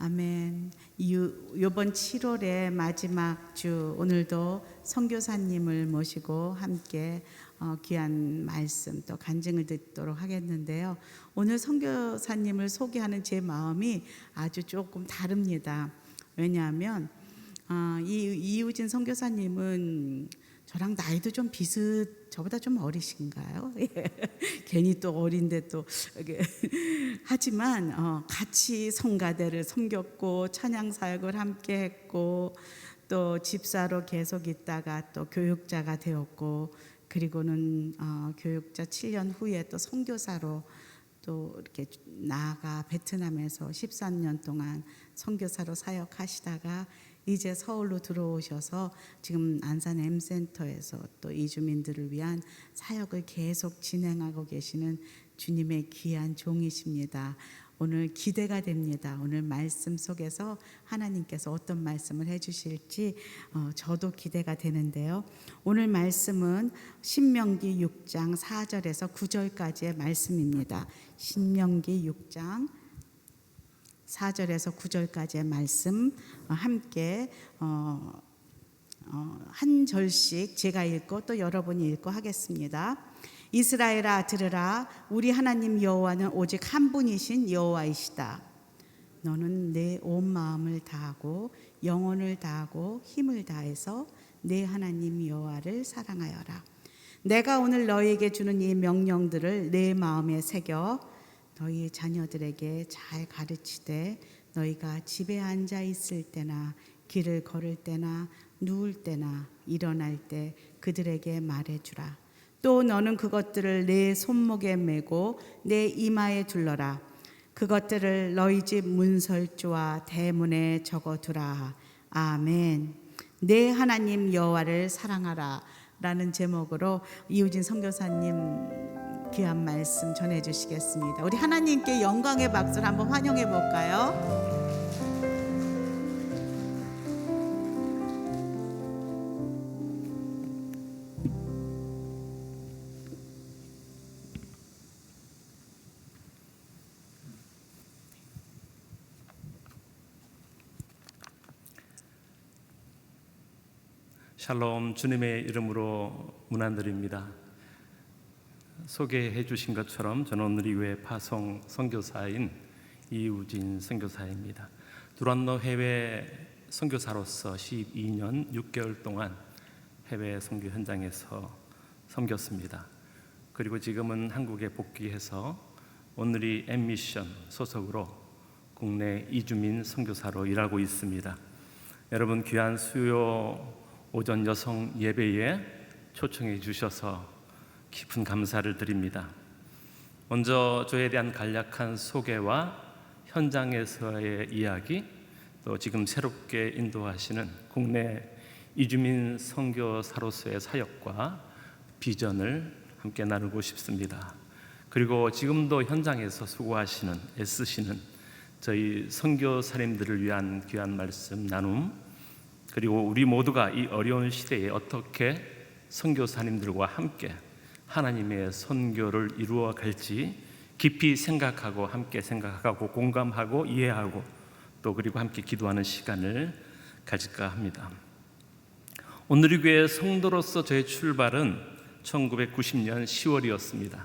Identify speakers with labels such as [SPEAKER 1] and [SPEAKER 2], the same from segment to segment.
[SPEAKER 1] 아멘. 이번 7월의 마지막 주 오늘도 선교사님을 모시고 함께 귀한 말씀 또 간증을 듣도록 하겠는데요. 오늘 선교사님을 소개하는 제 마음이 아주 조금 다릅니다. 왜냐하면 이우진 선교사님은 저랑 나이도 좀 저보다 좀 어리신가요? 괜히 또 어린데 또 하지만 같이 성가대를 섬겼고 찬양 사역을 함께 했고 또 집사로 계속 있다가 또 교육자가 되었고 그리고는 교육자 7년 후에 또 선교사로 또 이렇게 나아가 베트남에서 13년 동안 선교사로 사역하시다가 이제 서울로 들어오셔서 지금 안산 M센터에서 또 이주민들을 위한 사역을 계속 진행하고 계시는 주님의 귀한 종이십니다. 오늘 기대가 됩니다. 오늘 말씀 속에서 하나님께서 어떤 말씀을 해주실지 저도 기대가 되는데요. 오늘 말씀은 신명기 6장 4절에서 9절까지의 말씀입니다. 신명기 6장 4절에서 9절까지의 말씀 함께 한 절씩 제가 읽고 또 여러분이 읽고 하겠습니다. 이스라엘아 들으라. 우리 하나님 여호와는 오직 한 분이신 여호와이시다. 너는 내 온 마음을 다하고 영혼을 다하고 힘을 다해서 내 하나님 여호와를 사랑하여라. 내가 오늘 너희에게 주는 이 명령들을 내 마음에 새겨 너희 자녀들에게 잘 가르치되 너희가 집에 앉아 있을 때나 길을 걸을 때나 누울 때나 일어날 때 그들에게 말해주라. 또 너는 그것들을 내 손목에 메고 내 이마에 둘러라. 그것들을 너희 집 문설주와 대문에 적어두라. 아멘. 내 하나님 여호와를 사랑하라 라는 제목으로 이우진 선교사님 귀한 말씀 전해주시겠습니다. 우리 하나님께 영광의 박수를 한번 환영해 볼까요?
[SPEAKER 2] 샬롬, 주님의 이름으로 문안드립니다. 소개해 주신 것처럼 저는 오늘 이후에 파송 선교사인 이우진 선교사입니다. 두란노 해외 선교사로서 12년 6개월 동안 해외 선교 현장에서 섬겼습니다. 그리고 지금은 한국에 복귀해서 오늘이 엠미션 소속으로 국내 이주민 선교사로 일하고 있습니다. 여러분 귀한 수요 오전 여성 예배에 초청해 주셔서 깊은 감사를 드립니다. 먼저 저에 대한 간략한 소개와 현장에서의 이야기, 또 지금 새롭게 인도하시는 국내 이주민 선교사로서의 사역과 비전을 함께 나누고 싶습니다. 그리고 지금도 현장에서 수고하시는, 애쓰시는 저희 선교사님들을 위한 귀한 말씀 나눔, 그리고 우리 모두가 이 어려운 시대에 어떻게 선교사님들과 함께 하나님의 선교를 이루어 갈지 깊이 생각하고 함께 생각하고 공감하고 이해하고 또 그리고 함께 기도하는 시간을 가질까 합니다. 오늘의 교회 성도로서 저의 출발은 1990년 10월이었습니다.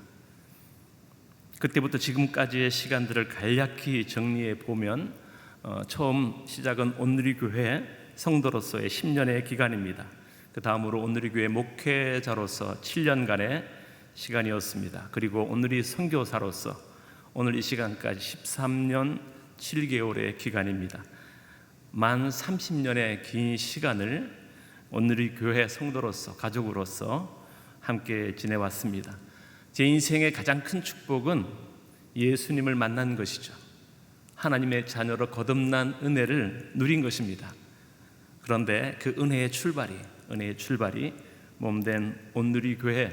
[SPEAKER 2] 그때부터 지금까지의 시간들을 간략히 정리해 보면 처음 시작은 오늘의 교회 성도로서의 10년의 기간입니다. 그 다음으로 오늘의 교회 목회자로서 7년간의 시간이었습니다. 그리고 오늘의 선교사로서 오늘 이 시간까지 13년 7개월의 기간입니다. 만 30년의 긴 시간을 오늘의 교회 성도로서 가족으로서 함께 지내왔습니다. 제 인생의 가장 큰 축복은 예수님을 만난 것이죠. 하나님의 자녀로 거듭난 은혜를 누린 것입니다. 그런데 그 은혜의 출발이 몸된 온누리 교회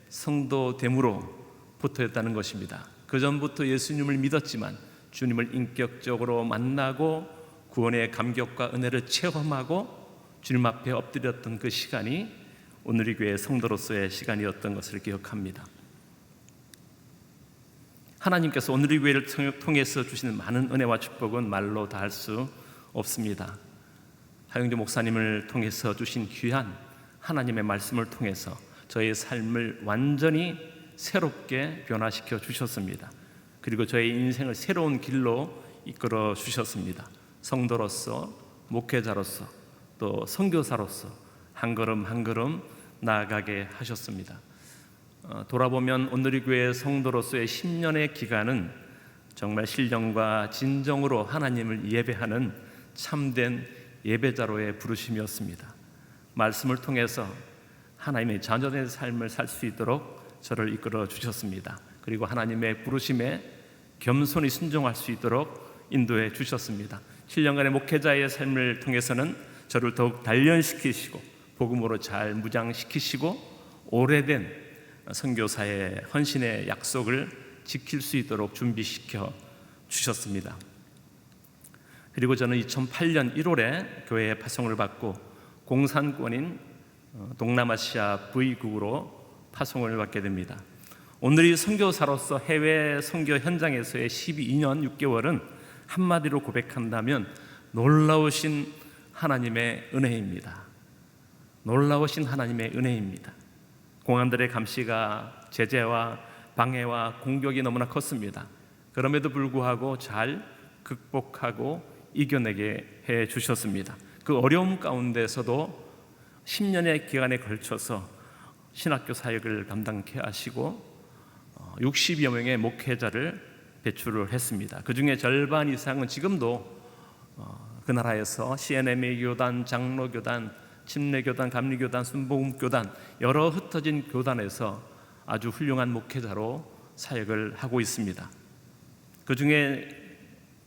[SPEAKER 2] 성도됨으로 부터였다는 것입니다. 그 전부터 예수님을 믿었지만 주님을 인격적으로 만나고 구원의 감격과 은혜를 체험하고 주님 앞에 엎드렸던 그 시간이 온누리 교회 성도로서의 시간이었던 것을 기억합니다. 하나님께서 오늘의 교회를 통해서 주시는 많은 은혜와 축복은 말로 다 할 수 없습니다. 하영재 목사님을 통해서 주신 귀한 하나님의 말씀을 통해서 저의 삶을 완전히 새롭게 변화시켜 주셨습니다. 그리고 저의 인생을 새로운 길로 이끌어 주셨습니다. 성도로서, 목회자로서, 또 선교사로서 한 걸음 한 걸음 나아가게 하셨습니다. 돌아보면 오늘의 교회 성도로서의 10년의 기간은 정말 신령과 진정으로 하나님을 예배하는 참된 예배자로의 부르심이었습니다. 말씀을 통해서 하나님의 자녀된 삶을 살 수 있도록 저를 이끌어 주셨습니다. 그리고 하나님의 부르심에 겸손히 순종할 수 있도록 인도해 주셨습니다. 7년간의 목회자의 삶을 통해서는 저를 더욱 단련시키시고 복음으로 잘 무장시키시고 오래된 선교사의 헌신의 약속을 지킬 수 있도록 준비시켜 주셨습니다. 그리고 저는 2008년 1월에 교회에 파송을 받고 공산권인 동남아시아 V국으로 파송을 받게 됩니다. 오늘이 선교사로서 해외 선교 현장에서의 12년 6개월은 한마디로 고백한다면 놀라우신 하나님의 은혜입니다. 놀라우신 하나님의 은혜입니다. 공안들의 감시가 제재와 방해와 공격이 너무나 컸습니다. 그럼에도 불구하고 잘 극복하고 이겨내게 해 주셨습니다. 그 어려움 가운데서도 10년의 기간에 걸쳐서 신학교 사역을 감당케 하시고 60여 명의 목회자를 배출을 했습니다. 그 중에 절반 이상은 지금도 그 나라에서 CNMA 교단, 장로교단, 침례교단, 감리교단, 순복음교단 여러 흩어진 교단에서 아주 훌륭한 목회자로 사역을 하고 있습니다. 그 중에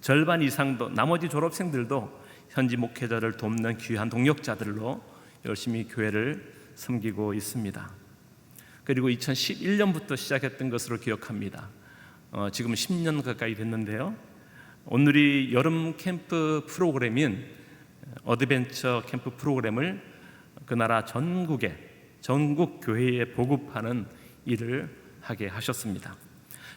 [SPEAKER 2] 절반 이상도 나머지 졸업생들도 현지 목회자를 돕는 귀한 동역자들로 열심히 교회를 섬기고 있습니다. 그리고 2011년부터 시작했던 것으로 기억합니다. 지금 10년 가까이 됐는데요. 오늘이 여름 캠프 프로그램인 어드벤처 캠프 프로그램을 그 나라 전국 교회에 보급하는 일을 하게 하셨습니다.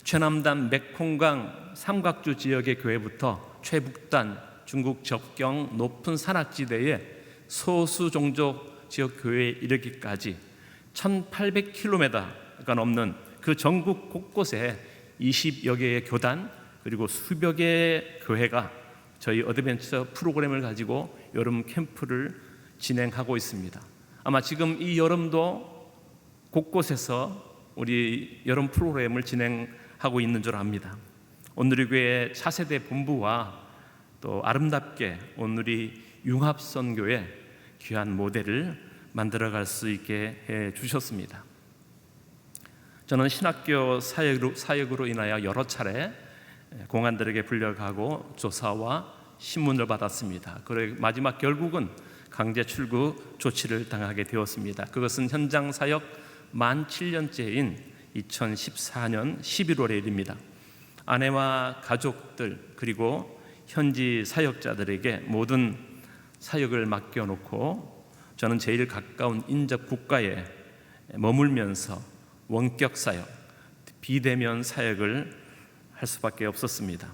[SPEAKER 2] 최남단 메콩강 삼각주 지역의 교회부터 최북단 중국 접경 높은 산악지대의 소수 종족 지역 교회에 이르기까지 1800km가 넘는 그 전국 곳곳에 20여 개의 교단 그리고 수백 개의 교회가 저희 어드벤처 프로그램을 가지고 여름 캠프를 진행하고 있습니다. 아마 지금 이 여름도 곳곳에서 우리 여름 프로그램을 진행하고 있는 줄 압니다. 오늘의 교회 차세대 본부와 또 아름답게 오늘이 융합선교의 귀한 모델을 만들어갈 수 있게 해 주셨습니다. 저는 신학교 사역으로 인하여 여러 차례 공안들에게 불려가고 조사와 신문을 받았습니다. 그리고 마지막 결국은 강제 출구 조치를 당하게 되었습니다. 그것은 현장 사역 만 7년째인 2014년 11월의 일입니다. 아내와 가족들 그리고 현지 사역자들에게 모든 사역을 맡겨놓고 저는 제일 가까운 인접 국가에 머물면서 원격 사역, 비대면 사역을 할 수밖에 없었습니다.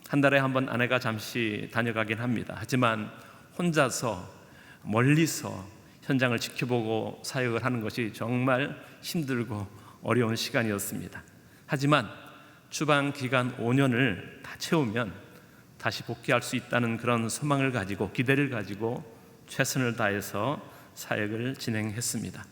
[SPEAKER 2] 한 달에 한 번 아내가 잠시 다녀가긴 합니다. 하지만 혼자서 멀리서 현장을 지켜보고 사역을 하는 것이 정말 힘들고 어려운 시간이었습니다. 하지만 추방 기간 5년을 다 채우면 다시 복귀할 수 있다는 그런 소망을 가지고 기대를 가지고 최선을 다해서 사역을 진행했습니다.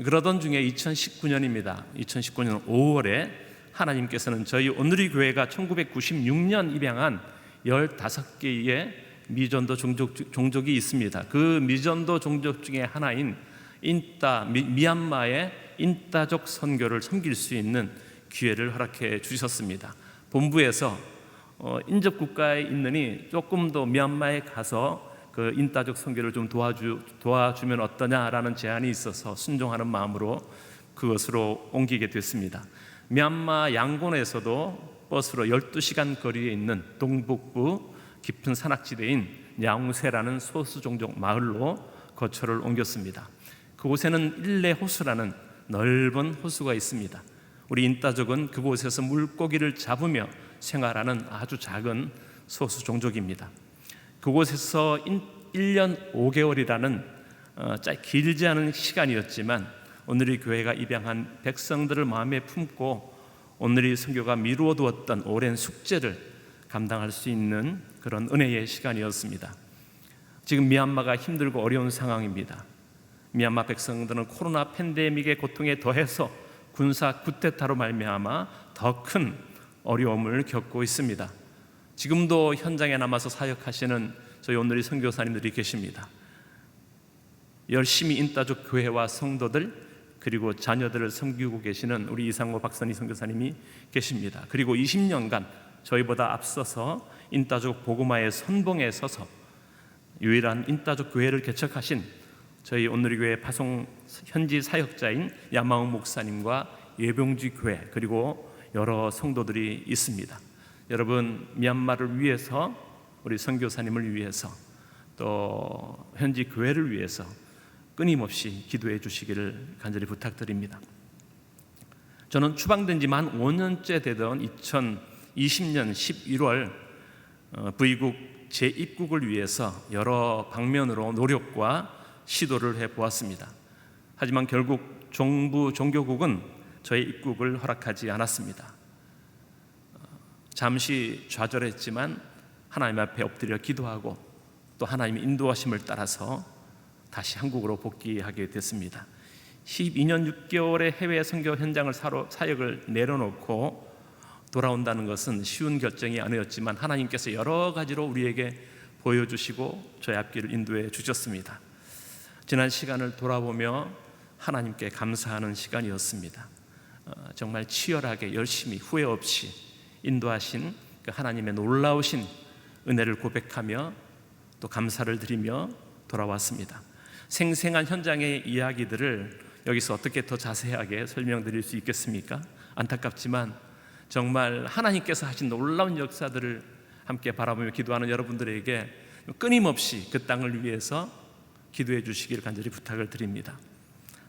[SPEAKER 2] 그러던 중에 2019년입니다. 2019년 5월에 하나님께서는 저희 오늘의 교회가 1996년 입양한 15개의 미전도 종족이 있습니다. 그 미전도 종족 중에 하나인 미얀마의 인따족 선교를 섬길 수 있는 기회를 허락해 주셨습니다. 본부에서 인접 국가에 있느니 조금 더 미얀마에 가서 그 인따족 선교를 좀 도와주면 어떠냐라는 제안이 있어서 순종하는 마음으로 그것으로 옮기게 됐습니다. 미얀마 양곤에서도 버스로 12시간 거리에 있는 동북부 깊은 산악지대인 냐옹세라는 소수 종족 마을로 거처를 옮겼습니다. 그곳에는 일레 호수라는 넓은 호수가 있습니다. 우리 인따족은 그곳에서 물고기를 잡으며 생활하는 아주 작은 소수 종족입니다. 그곳에서 1년 5개월이라는 길지 않은 시간이었지만 오늘의 교회가 입양한 백성들을 마음에 품고 오늘의 선교가 미루어 두었던 오랜 숙제를 감당할 수 있는 그런 은혜의 시간이었습니다. 지금 미얀마가 힘들고 어려운 상황입니다. 미얀마 백성들은 코로나 팬데믹의 고통에 더해서 군사 쿠데타로 말미암아 더 큰 어려움을 겪고 있습니다. 지금도 현장에 남아서 사역하시는 저희 오늘의 선교사님들이 계십니다. 열심히 인따족 교회와 성도들 그리고 자녀들을 섬기고 계시는 우리 이상호 박선희 선교사님이 계십니다. 그리고 20년간 저희보다 앞서서 인따족 복음화의 선봉에 서서 유일한 인따족 교회를 개척하신 저희 오늘의 교회 파송 현지 사역자인 야마우 목사님과 예병지 교회 그리고 여러 성도들이 있습니다. 여러분 미얀마를 위해서 우리 선교사님을 위해서 또 현지 교회를 위해서 끊임없이 기도해 주시기를 간절히 부탁드립니다. 저는 추방된 지 만 5년째 되던 2020년 11월 V국 재입국을 위해서 여러 방면으로 노력과 시도를 해보았습니다. 하지만 결국 정부 종교국은 저의 입국을 허락하지 않았습니다. 잠시 좌절했지만 하나님 앞에 엎드려 기도하고 또 하나님의 인도하심을 따라서 다시 한국으로 복귀하게 됐습니다. 12년 6개월의 해외 선교 현장을 사역을 내려놓고 돌아온다는 것은 쉬운 결정이 아니었지만 하나님께서 여러 가지로 우리에게 보여주시고 저의 앞길을 인도해 주셨습니다. 지난 시간을 돌아보며 하나님께 감사하는 시간이었습니다. 정말 치열하게 열심히 후회 없이 인도하신 그 하나님의 놀라우신 은혜를 고백하며 또 감사를 드리며 돌아왔습니다. 생생한 현장의 이야기들을 여기서 어떻게 더 자세하게 설명드릴 수 있겠습니까? 안타깝지만 정말 하나님께서 하신 놀라운 역사들을 함께 바라보며 기도하는 여러분들에게 끊임없이 그 땅을 위해서 기도해 주시기를 간절히 부탁을 드립니다.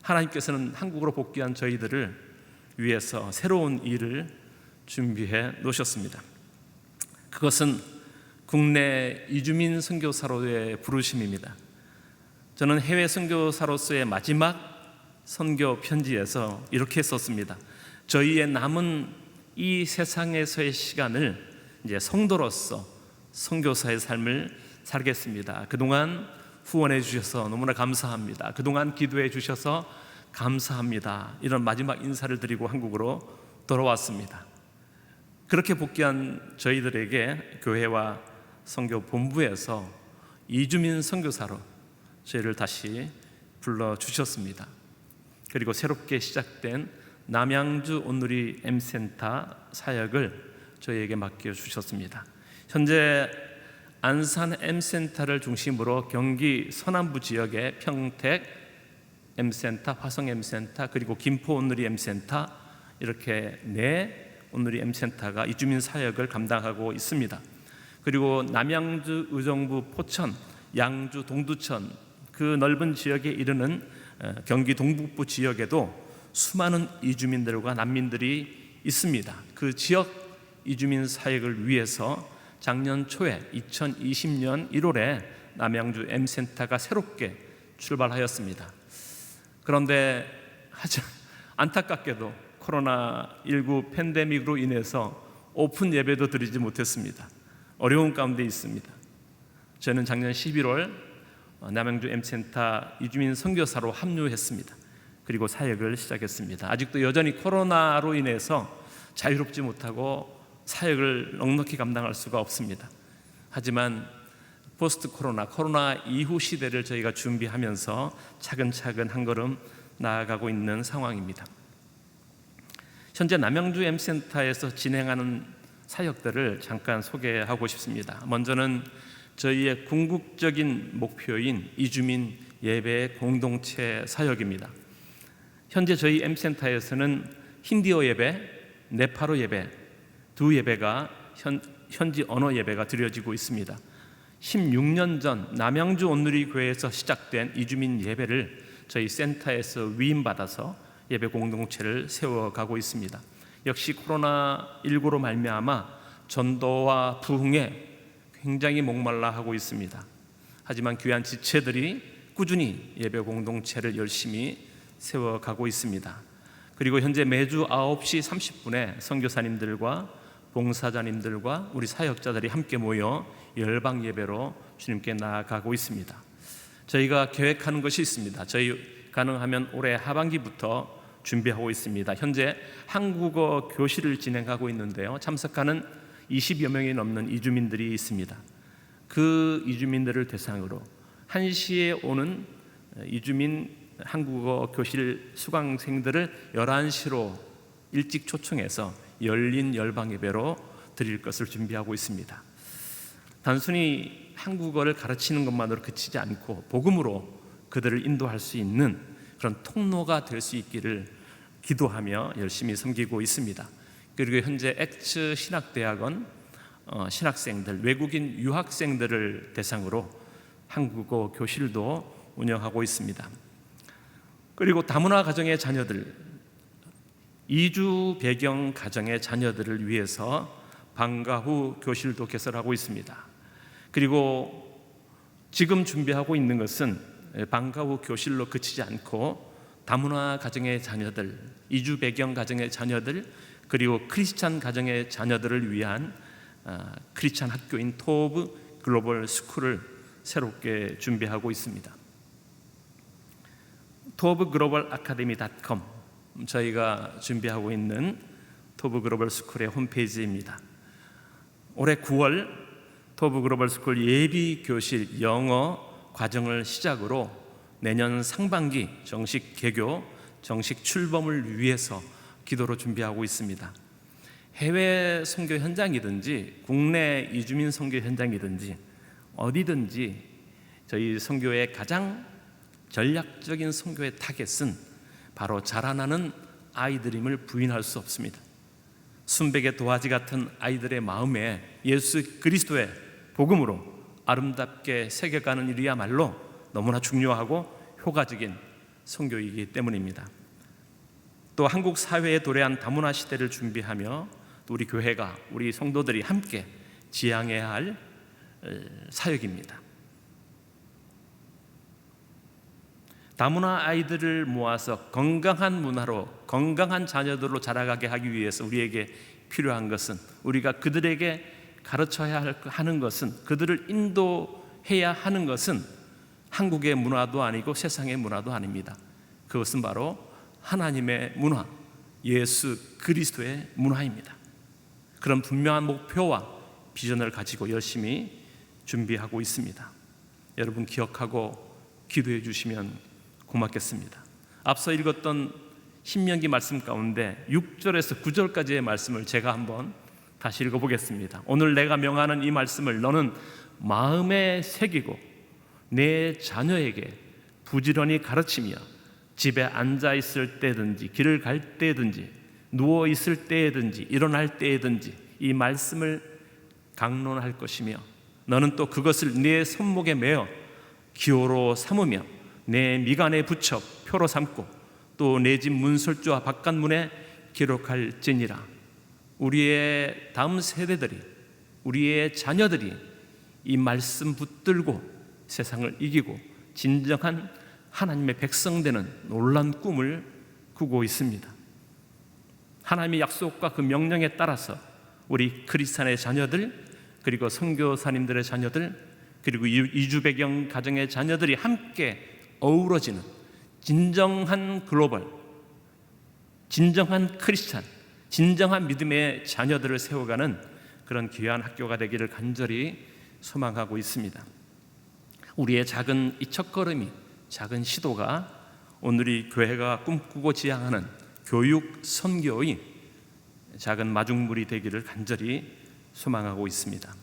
[SPEAKER 2] 하나님께서는 한국으로 복귀한 저희들을 위해서 새로운 일을 준비해 놓으셨습니다. 그것은 국내 이주민 선교사로의 부르심입니다. 저는 해외 선교사로서의 마지막 선교 편지에서 이렇게 썼습니다. 저희의 남은 이 세상에서의 시간을 이제 성도로서 선교사의 삶을 살겠습니다. 그동안 후원해 주셔서 너무나 감사합니다. 그동안 기도해 주셔서 감사합니다. 이런 마지막 인사를 드리고 한국으로 돌아왔습니다. 그렇게 복귀한 저희들에게 교회와 선교 본부에서 이주민 선교사로 저희를 다시 불러주셨습니다. 그리고 새롭게 시작된 남양주 온누리 M센터 사역을 저희에게 맡겨주셨습니다. 현재 안산 M센터를 중심으로 경기 서남부 지역의 평택 M센터, 화성 M센터, 그리고 김포 온누리 M센터 이렇게 네 온누리 M센터가 이주민 사역을 감당하고 있습니다. 그리고 남양주, 의정부, 포천, 양주, 동두천 그 넓은 지역에 이르는 경기 동북부 지역에도 수많은 이주민들과 난민들이 있습니다. 그 지역 이주민 사역을 위해서 작년 초에 2020년 1월에 남양주 M센터가 새롭게 출발하였습니다. 그런데 안타깝게도 코로나19 팬데믹으로 인해서 오픈 예배도 드리지 못했습니다. 어려운 가운데 있습니다. 저는 작년 11월 남양주 M센터 이주민 선교사로 합류했습니다. 그리고 사역을 시작했습니다. 아직도 여전히 코로나로 인해서 자유롭지 못하고 사역을 넉넉히 감당할 수가 없습니다. 하지만 포스트 코로나 이후 시대를 저희가 준비하면서 차근차근 한 걸음 나아가고 있는 상황입니다. 현재 남양주 M센터에서 진행하는 사역들을 잠깐 소개하고 싶습니다. 먼저는 저희의 궁극적인 목표인 이주민 예배 공동체 사역입니다. 현재 저희 M센터에서는 힌디어 예배, 네팔어 예배 두 예배가 현지 언어 예배가 드려지고 있습니다. 16년 전 남양주 온누리 교회에서 시작된 이주민 예배를 저희 센터에서 위임받아서 예배 공동체를 세워가고 있습니다. 역시 코로나19로 말미암아 전도와 부흥에 굉장히 목말라 하고 있습니다. 하지만 귀한 지체들이 꾸준히 예배 공동체를 열심히 세워가고 있습니다. 그리고 현재 매주 9시 30분에 선교사님들과 봉사자님들과 우리 사역자들이 함께 모여 열방 예배로 주님께 나아가고 있습니다. 저희가 계획하는 것이 있습니다. 저희 가능하면 올해 하반기부터 준비하고 있습니다. 현재 한국어 교실을 진행하고 있는데요. 참석하는 20여 명이 넘는 이주민들이 있습니다. 그 이주민들을 대상으로 1시에 오는 이주민 한국어 교실 수강생들을 11시로 일찍 초청해서 열린 열방 예배로 드릴 것을 준비하고 있습니다. 단순히 한국어를 가르치는 것만으로 그치지 않고 복음으로 그들을 인도할 수 있는 그런 통로가 될 수 있기를 기도하며 열심히 섬기고 있습니다. 그리고 현재 엑츠 신학대학원 신학생들, 외국인 유학생들을 대상으로 한국어 교실도 운영하고 있습니다. 그리고 다문화 가정의 자녀들, 이주 배경 가정의 자녀들을 위해서 방과 후 교실도 개설하고 있습니다. 그리고 지금 준비하고 있는 것은 방과 후 교실로 그치지 않고 다문화 가정의 자녀들, 이주 배경 가정의 자녀들, 그리고 크리스찬 가정의 자녀들을 위한 크리스찬 학교인 토브 글로벌 스쿨을 새롭게 준비하고 있습니다. 토브 글로벌 아카데미.com, 저희가 준비하고 있는 토브 글로벌 스쿨의 홈페이지입니다. 올해 9월 토브 글로벌 스쿨 예비 교실 영어 과정을 시작으로 내년 상반기 정식 개교, 정식 출범을 위해서 기도로 준비하고 있습니다. 해외 선교 현장이든지 국내 이주민 선교 현장이든지 어디든지 저희 선교의 가장 전략적인 선교의 타겟은 바로 자라나는 아이들임을 부인할 수 없습니다. 순백의 도화지 같은 아이들의 마음에 예수 그리스도의 복음으로 아름답게 새겨가는 일이야말로 너무나 중요하고 효과적인 선교이기 때문입니다. 또 한국 사회에 도래한 다문화 시대를 준비하며 또 우리 교회가, 우리 성도들이 함께 지향해야 할 사역입니다. 다문화 아이들을 모아서 건강한 문화로, 건강한 자녀들로 자라가게 하기 위해서 우리에게 필요한 것은, 우리가 그들에게 가르쳐야 하는 것은, 그들을 인도해야 하는 것은 한국의 문화도 아니고 세상의 문화도 아닙니다. 그것은 바로 하나님의 문화, 예수 그리스도의 문화입니다. 그런 분명한 목표와 비전을 가지고 열심히 준비하고 있습니다. 여러분 기억하고 기도해 주시면 고맙겠습니다. 앞서 읽었던 신명기 말씀 가운데 6절에서 9절까지의 말씀을 제가 한번 다시 읽어보겠습니다. 오늘 내가 명하는 이 말씀을 너는 마음에 새기고 내 자녀에게 부지런히 가르치며 집에 앉아 있을 때든지 길을 갈 때든지 누워 있을 때든지 일어날 때든지 이 말씀을 강론할 것이며 너는 또 그것을 네 손목에 매어 기호로 삼으며 내 미간에 붙여 표로 삼고 또 내 집 문설주와 바깥문에 기록할지니라. 우리의 다음 세대들이, 우리의 자녀들이 이 말씀 붙들고 세상을 이기고 진정한 하나님의 백성 되는 놀라운 꿈을 꾸고 있습니다. 하나님의 약속과 그 명령에 따라서 우리 크리스찬의 자녀들, 그리고 선교사님들의 자녀들, 그리고 이주 배경 가정의 자녀들이 함께 어우러지는 진정한 글로벌, 진정한 크리스찬, 진정한 믿음의 자녀들을 세워가는 그런 귀한 학교가 되기를 간절히 소망하고 있습니다. 우리의 작은 이 첫걸음이, 작은 시도가 오늘 이 교회가 꿈꾸고 지향하는 교육 선교의 작은 마중물이 되기를 간절히 소망하고 있습니다.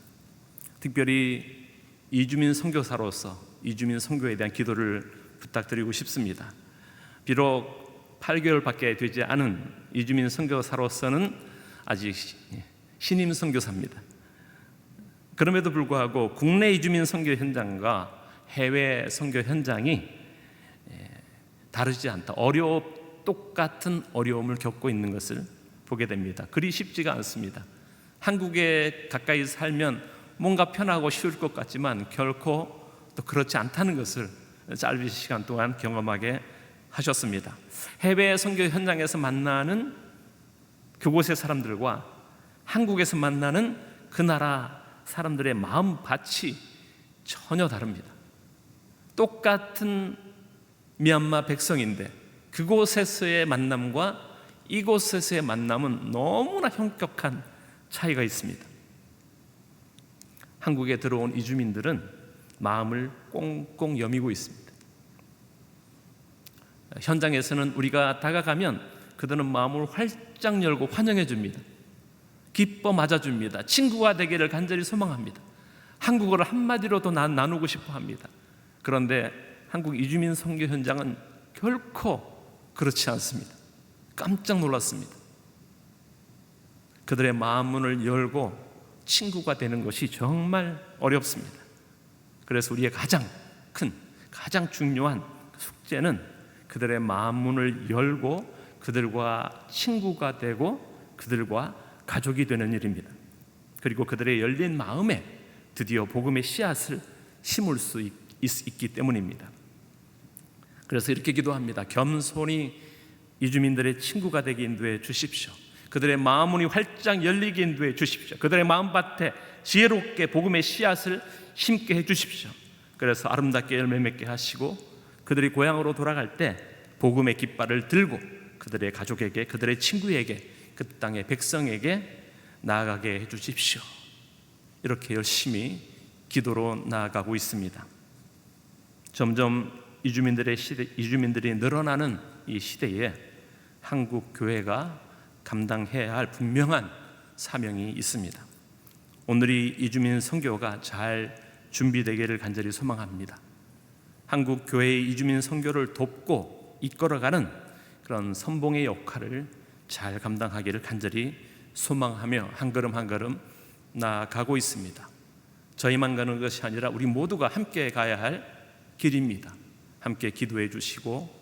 [SPEAKER 2] 특별히 이주민 선교사로서 이주민 선교에 대한 기도를 부탁드리고 싶습니다. 비록 8개월밖에 되지 않은 이주민 선교사로서는 아직 신임 선교사입니다. 그럼에도 불구하고 국내 이주민 선교 현장과 해외 선교 현장이 다르지 않다, 똑같은 어려움을 겪고 있는 것을 보게 됩니다. 그리 쉽지가 않습니다. 한국에 가까이 살면 뭔가 편하고 쉬울 것 같지만 결코 또 그렇지 않다는 것을 짧은 시간 동안 경험하게 하셨습니다. 해외 선교 현장에서 만나는 그곳의 사람들과 한국에서 만나는 그 나라 사람들의 마음밭이 전혀 다릅니다. 똑같은 미얀마 백성인데 그곳에서의 만남과 이곳에서의 만남은 너무나 현격한 차이가 있습니다. 한국에 들어온 이주민들은 마음을 꽁꽁 여미고 있습니다. 현장에서는 우리가 다가가면 그들은 마음을 활짝 열고 환영해 줍니다. 기뻐 맞아줍니다. 친구가 되기를 간절히 소망합니다. 한국어를 한마디로도 나누고 싶어 합니다. 그런데 한국 이주민 선교 현장은 결코 그렇지 않습니다. 깜짝 놀랐습니다. 그들의 마음 문을 열고 친구가 되는 것이 정말 어렵습니다. 그래서 우리의 가장 큰, 가장 중요한 숙제는 그들의 마음 문을 열고 그들과 친구가 되고 그들과 가족이 되는 일입니다. 그리고 그들의 열린 마음에 드디어 복음의 씨앗을 심을 수 있기 때문입니다. 그래서 이렇게 기도합니다. 겸손히 이주민들의 친구가 되게 인도해 주십시오. 그들의 마음문이 활짝 열리게 인도해 주십시오. 그들의 마음밭에 지혜롭게 복음의 씨앗을 심게 해 주십시오. 그래서 아름답게 열매 맺게 하시고 그들이 고향으로 돌아갈 때 복음의 깃발을 들고 그들의 가족에게, 그들의 친구에게, 그 땅의 백성에게 나아가게 해 주십시오. 이렇게 열심히 기도로 나아가고 있습니다. 점점 이주민들이 늘어나는 이 시대에 한국 교회가 감당해야 할 분명한 사명이 있습니다. 오늘이 이주민 선교가 잘 준비되기를 간절히 소망합니다. 한국 교회의 이주민 선교를 돕고 이끌어가는 그런 선봉의 역할을 잘 감당하기를 간절히 소망하며 한 걸음 한 걸음 나아가고 있습니다. 저희만 가는 것이 아니라 우리 모두가 함께 가야 할 길입니다. 함께 기도해 주시고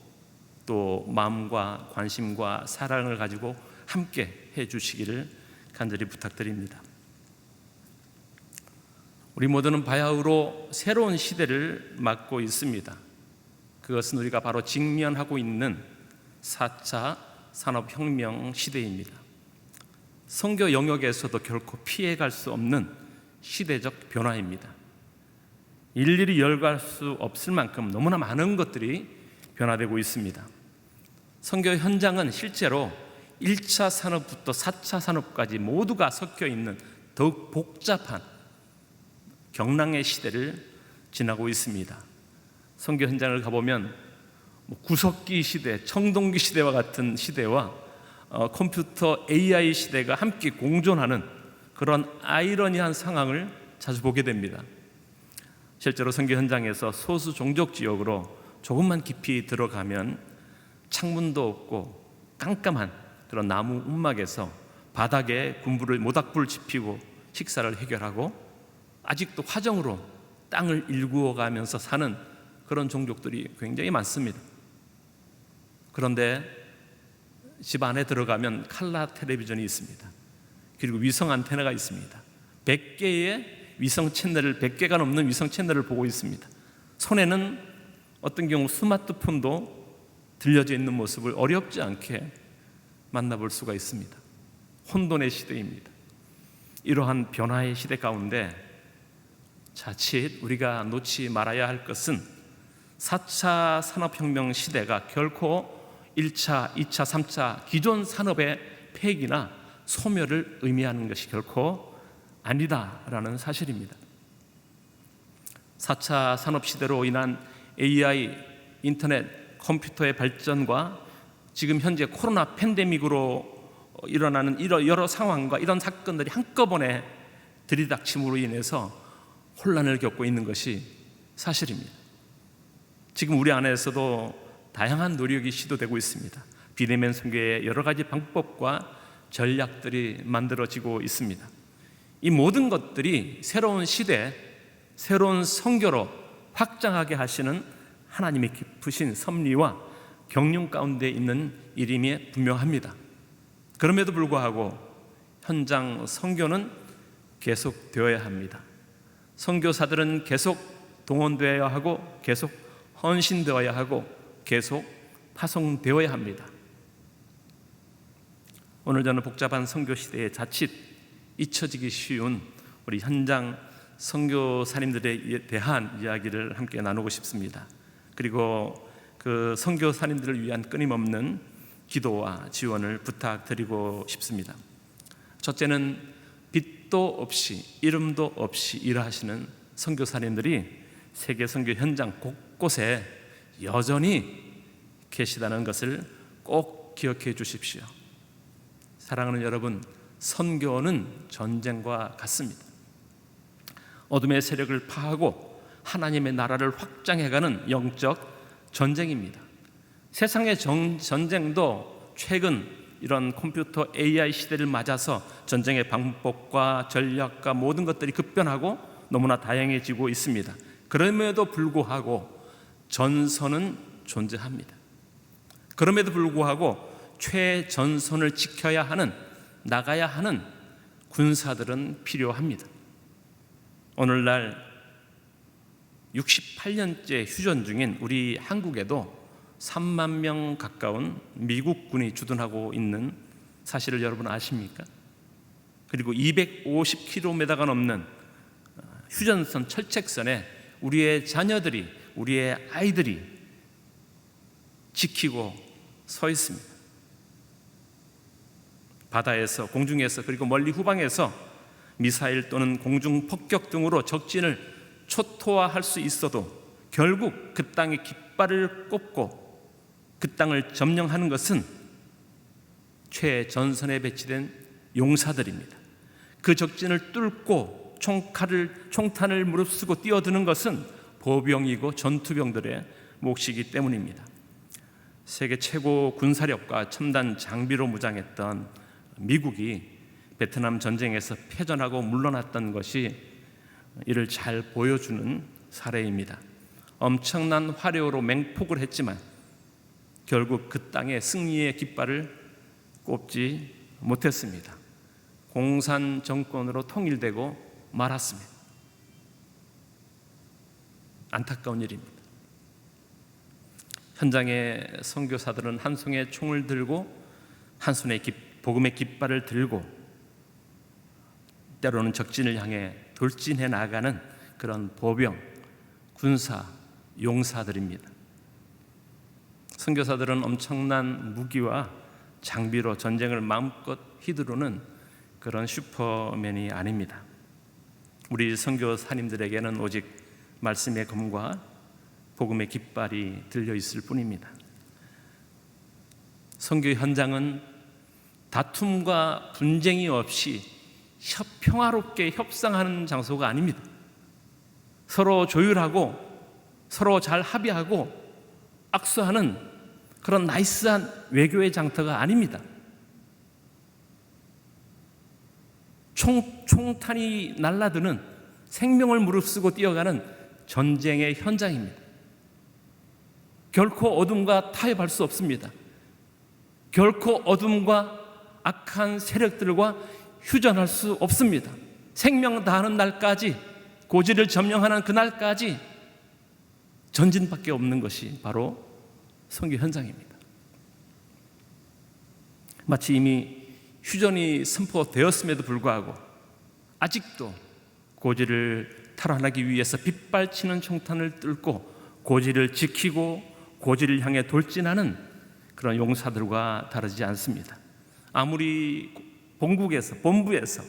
[SPEAKER 2] 또 마음과 관심과 사랑을 가지고 함께 해 주시기를 간절히 부탁드립니다. 우리 모두는 바야흐로 새로운 시대를 맞고 있습니다. 그것은 우리가 바로 직면하고 있는 4차 산업혁명 시대입니다. 선교 영역에서도 결코 피해갈 수 없는 시대적 변화입니다. 일일이 열거할 수 없을 만큼 너무나 많은 것들이 변화되고 있습니다. 선교 현장은 실제로 1차 산업부터 4차 산업까지 모두가 섞여 있는 더욱 복잡한 경랑의 시대를 지나고 있습니다. 선교 현장을 가보면 구석기 시대, 청동기 시대와 같은 시대와 컴퓨터 AI 시대가 함께 공존하는 그런 아이러니한 상황을 자주 보게 됩니다. 실제로 선교 현장에서 소수 종족 지역으로 조금만 깊이 들어가면 창문도 없고 깜깜한 그런 나무 움막에서 바닥에 모닥불을 지피고 식사를 해결하고 아직도 화정으로 땅을 일구어 가면서 사는 그런 종족들이 굉장히 많습니다. 그런데 집 안에 들어가면 칼라 텔레비전이 있습니다. 그리고 위성 안테나가 있습니다. 100개의 위성 채널을 100개가 넘는 위성 채널을 보고 있습니다. 손에는 어떤 경우 스마트폰도 들려져 있는 모습을 어렵지 않게 만나볼 수가 있습니다. 혼돈의 시대입니다. 이러한 변화의 시대 가운데 자칫 우리가 놓지 말아야 할 것은 4차 산업혁명 시대가 결코 1차, 2차, 3차 기존 산업의 폐기나 소멸을 의미하는 것이 결코 아니다라는 사실입니다. 4차 산업시대로 인한 AI, 인터넷, 컴퓨터의 발전과 지금 현재 코로나 팬데믹으로 일어나는 여러 상황과 이런 사건들이 한꺼번에 들이닥침으로 인해서 혼란을 겪고 있는 것이 사실입니다. 지금 우리 안에서도 다양한 노력이 시도되고 있습니다. 비대면 선교의 여러 가지 방법과 전략들이 만들어지고 있습니다. 이 모든 것들이 새로운 시대, 새로운 선교로 확장하게 하시는 하나님의 깊으신 섭리와 경륜 가운데 있는 일임이 분명합니다. 그럼에도 불구하고 현장 선교는 계속되어야 합니다. 선교사들은 계속 동원되어야 하고 계속 헌신되어야 하고 계속 파송되어야 합니다. 오늘 저는 복잡한 선교 시대에 자칫 잊혀지기 쉬운 우리 현장 선교사님들에 대한 이야기를 함께 나누고 싶습니다. 그리고 그 선교사님들을 위한 끊임없는 기도와 지원을 부탁드리고 싶습니다. 첫째는 빛도 없이 이름도 없이 일하시는 선교사님들이 세계 선교 현장 곳곳에 여전히 계시다는 것을 꼭 기억해 주십시오. 사랑하는 여러분, 선교는 전쟁과 같습니다. 어둠의 세력을 파하고 하나님의 나라를 확장해가는 영적 전쟁입니다. 세상의 전쟁도 최근 이런 컴퓨터 AI 시대를 맞아서 전쟁의 방법과 전략과 모든 것들이 급변하고 너무나 다양해지고 있습니다. 그럼에도 불구하고 전선은 존재합니다. 그럼에도 불구하고 최전선을 지켜야 하는, 나가야 하는 군사들은 필요합니다. 오늘날 68년째 휴전 중인 우리 한국에도 3만 명 가까운 미국 군이 주둔하고 있는 사실을 여러분 아십니까? 그리고 250km가 넘는 휴전선 철책선에 우리의 자녀들이, 우리의 아이들이 지키고 서 있습니다. 바다에서, 공중에서, 그리고 멀리 후방에서 미사일 또는 공중 폭격 등으로 적진을 초토화할 수 있어도 결국 그 땅에 깃발을 꽂고 그 땅을 점령하는 것은 최전선에 배치된 용사들입니다. 그 적진을 뚫고 총탄을 무릅쓰고 뛰어드는 것은 보병이고 전투병들의 몫이기 때문입니다. 세계 최고 군사력과 첨단 장비로 무장했던 미국이 베트남 전쟁에서 패전하고 물러났던 것이 이를 잘 보여주는 사례입니다. 엄청난 화려로 맹폭을 했지만 결국 그 땅에 승리의 깃발을 꼽지 못했습니다. 공산 정권으로 통일되고 말았습니다. 안타까운 일입니다. 현장의 선교사들은 한 손에 총을 들고 한 손에 복음의 깃발을 들고 때로는 적진을 향해 돌진해 나가는 그런 보병, 군사, 용사들입니다. 선교사들은 엄청난 무기와 장비로 전쟁을 마음껏 휘두르는 그런 슈퍼맨이 아닙니다. 우리 선교사님들에게는 오직 말씀의 검과 복음의 깃발이 들려 있을 뿐입니다. 선교 현장은 다툼과 분쟁이 없이 평화롭게 협상하는 장소가 아닙니다. 서로 조율하고 서로 잘 합의하고 악수하는 그런 나이스한 외교의 장터가 아닙니다. 총탄이 날라드는, 생명을 무릅쓰고 뛰어가는 전쟁의 현장입니다. 결코 어둠과 타협할 수 없습니다. 결코 어둠과 악한 세력들과 휴전할 수 없습니다. 생명 다하는 날까지, 고지를 점령하는 그날까지 전진밖에 없는 것이 바로 선교 현장입니다. 마치 이미 휴전이 선포되었음에도 불구하고 아직도 고지를 탈환하기 위해서 빗발치는 총탄을 뚫고 고지를 지키고 고지를 향해 돌진하는 그런 용사들과 다르지 않습니다. 아무리 본부에서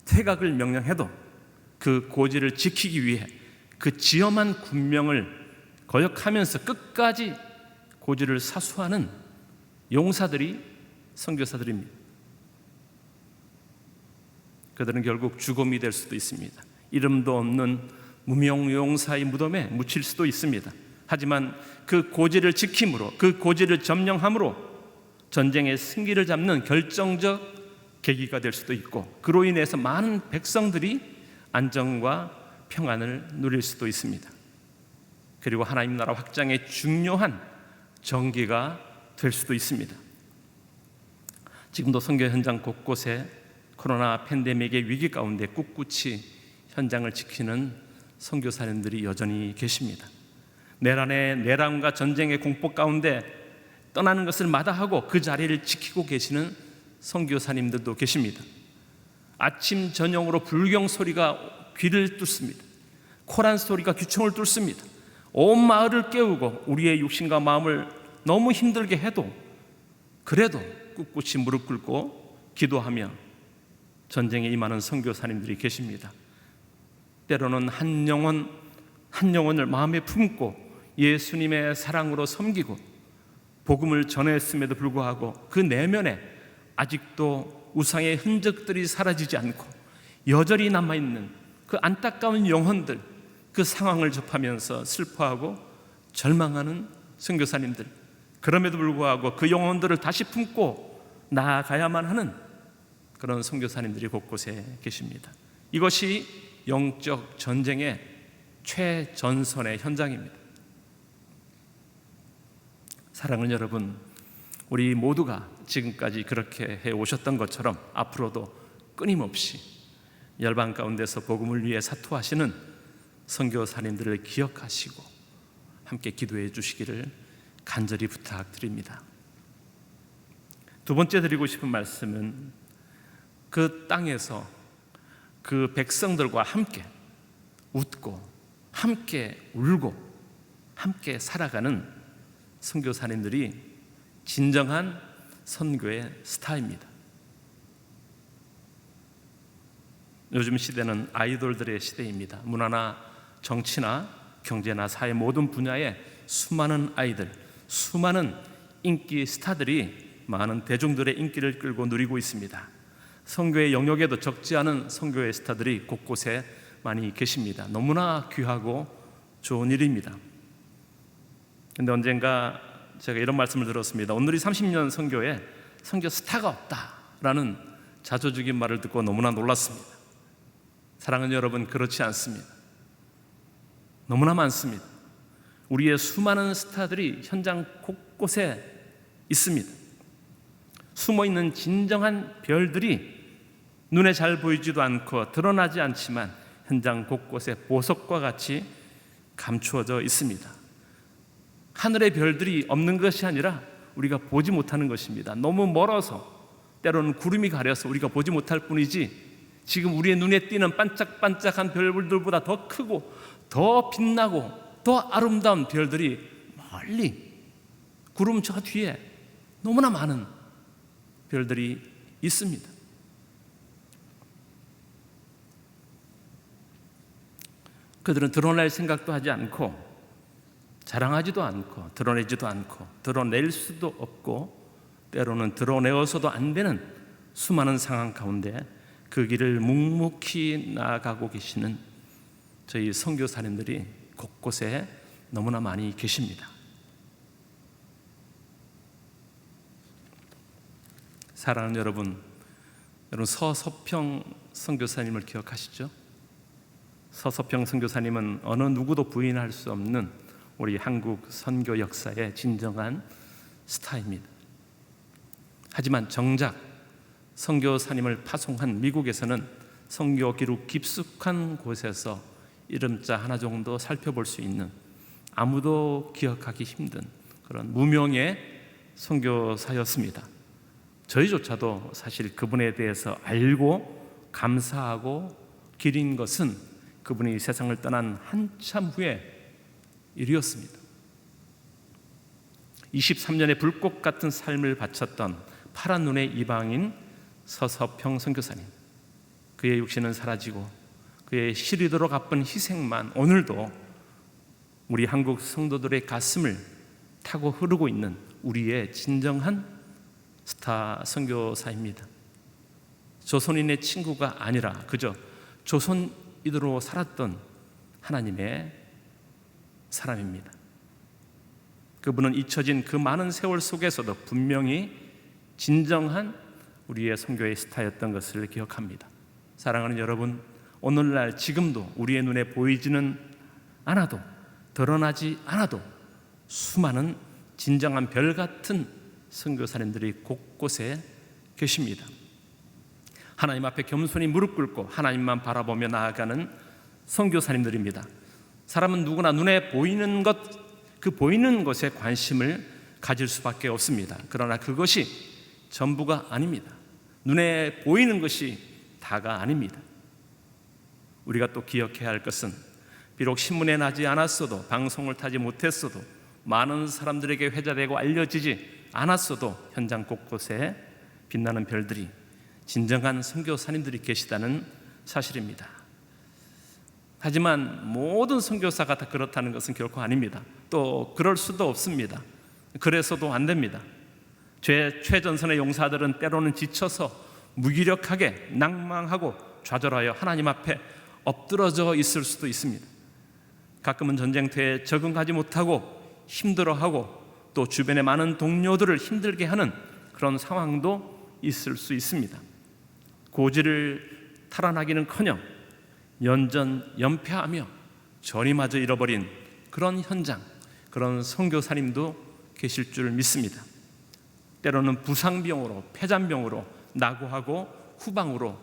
[SPEAKER 2] 퇴각을 명령해도 그 고지를 지키기 위해 그 지엄한 군명을 거역하면서 끝까지 고지를 사수하는 용사들이 선교사들입니다. 그들은 결국 죽음이 될 수도 있습니다. 이름도 없는 무명용사의 무덤에 묻힐 수도 있습니다. 하지만 그 고지를 지킴으로, 그 고지를 점령함으로 전쟁의 승기를 잡는 결정적 계기가 될 수도 있고, 그로 인해서 많은 백성들이 안정과 평안을 누릴 수도 있습니다. 그리고 하나님 나라 확장의 중요한 전기가 될 수도 있습니다. 지금도 선교 현장 곳곳에 코로나 팬데믹의 위기 가운데 꿋꿋이 현장을 지키는 선교사님들이 여전히 계십니다. 내란의 내란과 전쟁의 공포 가운데 떠나는 것을 마다하고 그 자리를 지키고 계시는 선교사님들도 계십니다. 아침 저녁으로 불경 소리가 귀를 뚫습니다. 코란 소리가 귀청을 뚫습니다. 온 마을을 깨우고 우리의 육신과 마음을 너무 힘들게 해도 그래도 꿋꿋이 무릎 꿇고 기도하며 전쟁에 임하는 선교사님들이 계십니다. 때로는 한 영혼을 마음에 품고 예수님의 사랑으로 섬기고 복음을 전했음에도 불구하고 그 내면에 아직도 우상의 흔적들이 사라지지 않고 여전히 남아있는 그 안타까운 영혼들, 그 상황을 접하면서 슬퍼하고 절망하는 선교사님들, 그럼에도 불구하고 그 영혼들을 다시 품고 나아가야만 하는 그런 선교사님들이 곳곳에 계십니다. 이것이 영적 전쟁의 최전선의 현장입니다. 사랑하는 여러분, 우리 모두가 지금까지 그렇게 해오셨던 것처럼 앞으로도 끊임없이 열방 가운데서 복음을 위해 사투하시는 선교사님들을 기억하시고 함께 기도해 주시기를 간절히 부탁드립니다. 두 번째 드리고 싶은 말씀은 그 땅에서 그 백성들과 함께 웃고 함께 울고 함께 살아가는 선교사님들이 진정한 선교의 스타입니다. 요즘 시대는 아이돌들의 시대입니다. 문화나 정치나 경제나 사회 모든 분야에 수많은 아이들, 수많은 인기 스타들이 많은 대중들의 인기를 끌고 누리고 있습니다. 선교의 영역에도 적지 않은 선교의 스타들이 곳곳에 많이 계십니다. 너무나 귀하고 좋은 일입니다. 그런데 언젠가 제가 이런 말씀을 들었습니다. 오늘이 30년 선교에 선교 스타가 없다라는 자조적인 말을 듣고 너무나 놀랐습니다. 사랑하는 여러분, 그렇지 않습니다. 너무나 많습니다. 우리의 수많은 스타들이 현장 곳곳에 있습니다. 숨어있는 진정한 별들이 눈에 잘 보이지도 않고 드러나지 않지만 현장 곳곳에 보석과 같이 감추어져 있습니다. 하늘의 별들이 없는 것이 아니라 우리가 보지 못하는 것입니다. 너무 멀어서 때로는 구름이 가려서 우리가 보지 못할 뿐이지 지금 우리의 눈에 띄는 반짝반짝한 별들보다 더 크고 더 빛나고 더 아름다운 별들이 멀리 구름 저 뒤에 너무나 많은 별들이 있습니다. 그들은 드러낼 생각도 하지 않고 자랑하지도 않고 드러내지도 않고 드러낼 수도 없고 때로는 드러내어서도 안 되는 수많은 상황 가운데 그 길을 묵묵히 나아가고 계시는 저희 선교사님들이 곳곳에 너무나 많이 계십니다. 사랑하는 여러분 서서평 선교사님을 기억하시죠? 서서평 선교사님은 어느 누구도 부인할 수 없는 우리 한국 선교 역사의 진정한 스타입니다. 하지만 정작 선교사님을 파송한 미국에서는 선교 기록 깊숙한 곳에서 이름자 하나 정도 살펴볼 수 있는 아무도 기억하기 힘든 그런 무명의 선교사였습니다. 저희조차도 사실 그분에 대해서 알고 감사하고 기린 것은 그분이 세상을 떠난 한참 후에 일이었습니다. 23년의 불꽃 같은 삶을 바쳤던 파란 눈의 이방인 서서평 선교사님, 그의 육신은 사라지고 그의 시리도록 아픈 희생만 오늘도 우리 한국 성도들의 가슴을 타고 흐르고 있는 우리의 진정한 스타 선교사입니다. 조선인의 친구가 아니라 그저 조선인으로 살았던 하나님의 사람입니다. 그분은 잊혀진 그 많은 세월 속에서도 분명히 진정한 우리의 선교의 스타였던 것을 기억합니다. 사랑하는 여러분, 오늘날 지금도 우리의 눈에 보이지는 않아도 드러나지 않아도 수많은 진정한 별 같은 선교사님들이 곳곳에 계십니다. 하나님 앞에 겸손히 무릎 꿇고 하나님만 바라보며 나아가는 선교사님들입니다. 사람은 누구나 눈에 보이는 것, 그 보이는 것에 관심을 가질 수밖에 없습니다. 그러나 그것이 전부가 아닙니다. 눈에 보이는 것이 다가 아닙니다. 우리가 또 기억해야 할 것은 비록 신문에 나지 않았어도, 방송을 타지 못했어도, 많은 사람들에게 회자되고 알려지지 않았어도 현장 곳곳에 빛나는 별들이 진정한 선교사님들이 계시다는 사실입니다. 하지만 모든 선교사가 다 그렇다는 것은 결코 아닙니다. 또 그럴 수도 없습니다. 그래서도 안 됩니다. 최전선의 용사들은 때로는 지쳐서 무기력하게 낭망하고 좌절하여 하나님 앞에 엎드러져 있을 수도 있습니다. 가끔은 전쟁터에 적응하지 못하고 힘들어하고 또 주변의 많은 동료들을 힘들게 하는 그런 상황도 있을 수 있습니다. 고지를 탈환하기는커녕 연전연패하며 전이마저 잃어버린 그런 현장, 그런 선교사님도 계실 줄 믿습니다. 때로는 부상병으로, 폐잔병으로 낙오하고 후방으로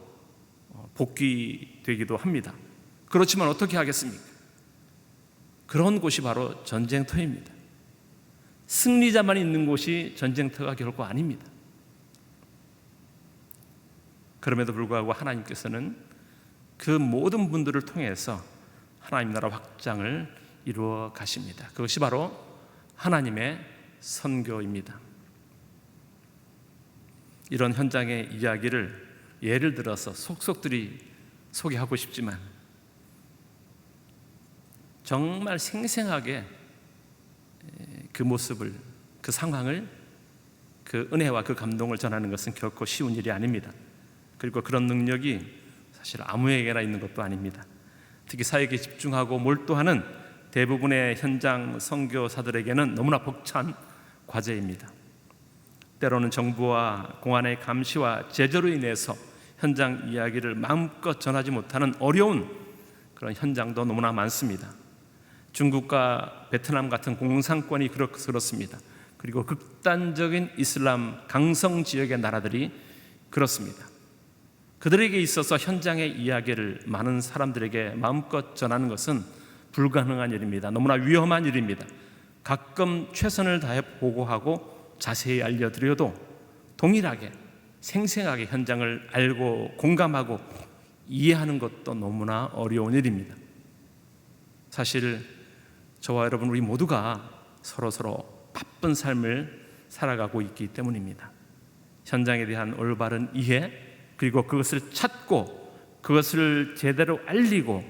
[SPEAKER 2] 복귀되기도 합니다. 그렇지만 어떻게 하겠습니까? 그런 곳이 바로 전쟁터입니다. 승리자만 있는 곳이 전쟁터가 결코 아닙니다. 그럼에도 불구하고 하나님께서는 그 모든 분들을 통해서 하나님 나라 확장을 이루어 가십니다. 그것이 바로 하나님의 선교입니다. 이런 현장의 이야기를 예를 들어서 속속들이 소개하고 싶지만 정말 생생하게 그 모습을, 그 상황을, 그 은혜와 그 감동을 전하는 것은 결코 쉬운 일이 아닙니다. 그리고 그런 능력이 사실 아무에게나 있는 것도 아닙니다. 특히 사역에 집중하고 몰두하는 대부분의 현장 선교사들에게는 너무나 벅찬 과제입니다. 때로는 정부와 공안의 감시와 제재로 인해서 현장 이야기를 마음껏 전하지 못하는 어려운 그런 현장도 너무나 많습니다. 중국과 베트남 같은 공산권이 그렇습니다. 그리고 극단적인 이슬람 강성 지역의 나라들이 그렇습니다. 그들에게 있어서 현장의 이야기를 많은 사람들에게 마음껏 전하는 것은 불가능한 일입니다. 너무나 위험한 일입니다. 가끔 최선을 다해 보고하고 자세히 알려드려도 동일하게 생생하게 현장을 알고 공감하고 이해하는 것도 너무나 어려운 일입니다. 사실 저와 여러분 우리 모두가 서로 바쁜 삶을 살아가고 있기 때문입니다. 현장에 대한 올바른 이해, 그리고 그것을 찾고 그것을 제대로 알리고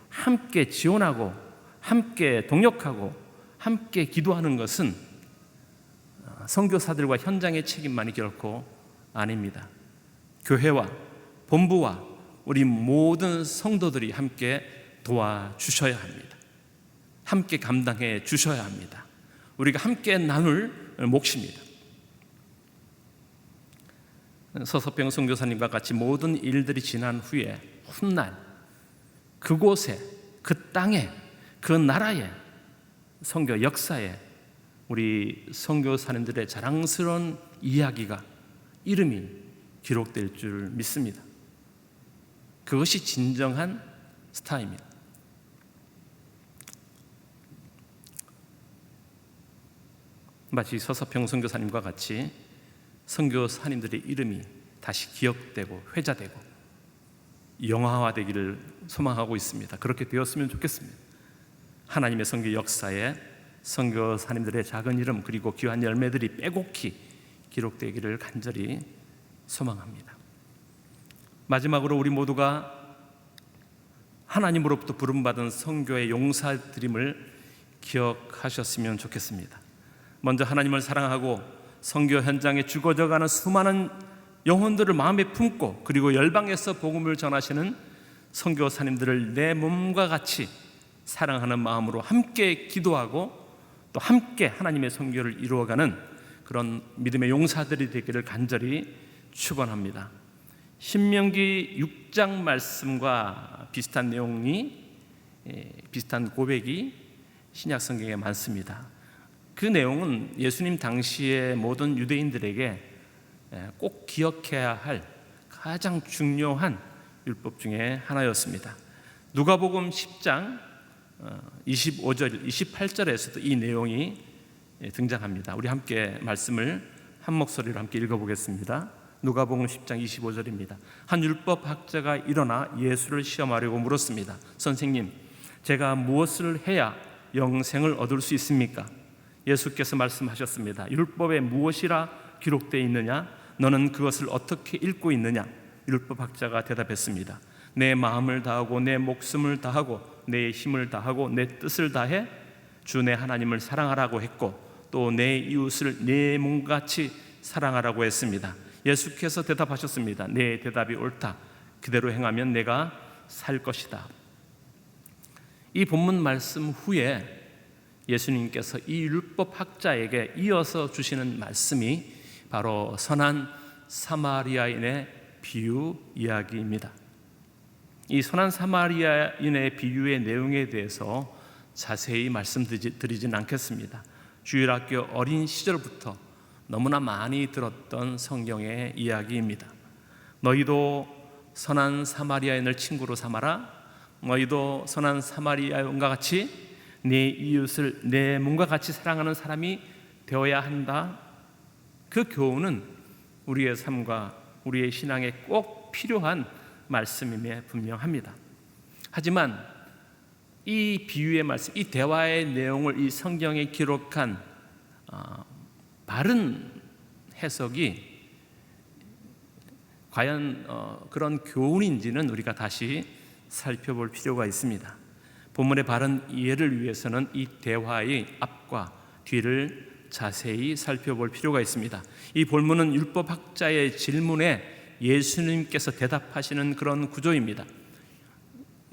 [SPEAKER 2] 함께 지원하고 함께 동역하고 함께 기도하는 것은 선교사들과 현장의 책임만이 결코 아닙니다. 교회와 본부와 우리 모든 성도들이 함께 도와주셔야 합니다. 함께 감당해 주셔야 합니다. 우리가 함께 나눌 몫입니다. 서서평 선교사님과 같이 모든 일들이 지난 후에 훗날 그곳에, 그 땅에, 그 나라에, 선교 역사에 우리 선교사님들의 자랑스러운 이야기가, 이름이 기록될 줄 믿습니다. 그것이 진정한 스타입니다. 마치 서서평 선교사님과 같이 선교사님들의 이름이 다시 기억되고 회자되고 영화화되기를 소망하고 있습니다. 그렇게 되었으면 좋겠습니다. 하나님의 선교 역사에 선교사님들의 작은 이름 그리고 귀한 열매들이 빼곡히 기록되기를 간절히 소망합니다. 마지막으로 우리 모두가 하나님으로부터 부름받은 선교의 용사들임을 기억하셨으면 좋겠습니다. 먼저 하나님을 사랑하고 선교 현장에 죽어져가는 수많은 영혼들을 마음에 품고 그리고 열방에서 복음을 전하시는 선교사님들을 내 몸과 같이 사랑하는 마음으로 함께 기도하고 또 함께 하나님의 선교를 이루어가는 그런 믿음의 용사들이 되기를 간절히 축원합니다. 신명기 6장 말씀과 비슷한 내용이 비슷한 고백이 신약 성경에 많습니다. 그 내용은 예수님 당시의 모든 유대인들에게 꼭 기억해야 할 가장 중요한 율법 중에 하나였습니다. 누가복음 10장 25절, 28절에서도 이 내용이 등장합니다. 우리 함께 말씀을 한 목소리로 함께 읽어보겠습니다. 누가복음 10장 25절입니다. 한 율법학자가 일어나 예수를 시험하려고 물었습니다. 선생님, 제가 무엇을 해야 영생을 얻을 수 있습니까? 예수께서 말씀하셨습니다. 율법에 무엇이라 기록되어 있느냐? 너는 그것을 어떻게 읽고 있느냐? 율법학자가 대답했습니다. 내 마음을 다하고 내 목숨을 다하고 내 힘을 다하고 내 뜻을 다해 주 내 하나님을 사랑하라고 했고 또 내 이웃을 내 몸같이 사랑하라고 했습니다. 예수께서 대답하셨습니다. 내 대답이 옳다. 그대로 행하면 내가 살 것이다. 이 본문 말씀 후에 예수님께서 이 율법학자에게 이어서 주시는 말씀이 바로 선한 사마리아인의 비유 이야기입니다. 이 선한 사마리아인의 비유의 내용에 대해서 자세히 말씀드리진 않겠습니다. 주일학교 어린 시절부터 너무나 많이 들었던 성경의 이야기입니다. 너희도 선한 사마리아인을 친구로 삼아라. 너희도 선한 사마리아인과 같이 네 이웃을 내 몸과 같이 사랑하는 사람이 되어야 한다. 그 교훈은 우리의 삶과 우리의 신앙에 꼭 필요한 말씀임에 분명합니다. 하지만 이 비유의 말씀, 이 대화의 내용을 이 성경에 기록한 바른 해석이 과연 그런 교훈인지는 우리가 다시 살펴볼 필요가 있습니다. 본문의 바른 이해를 위해서는 이 대화의 앞과 뒤를 자세히 살펴볼 필요가 있습니다. 이 본문은 율법학자의 질문에 예수님께서 대답하시는 그런 구조입니다.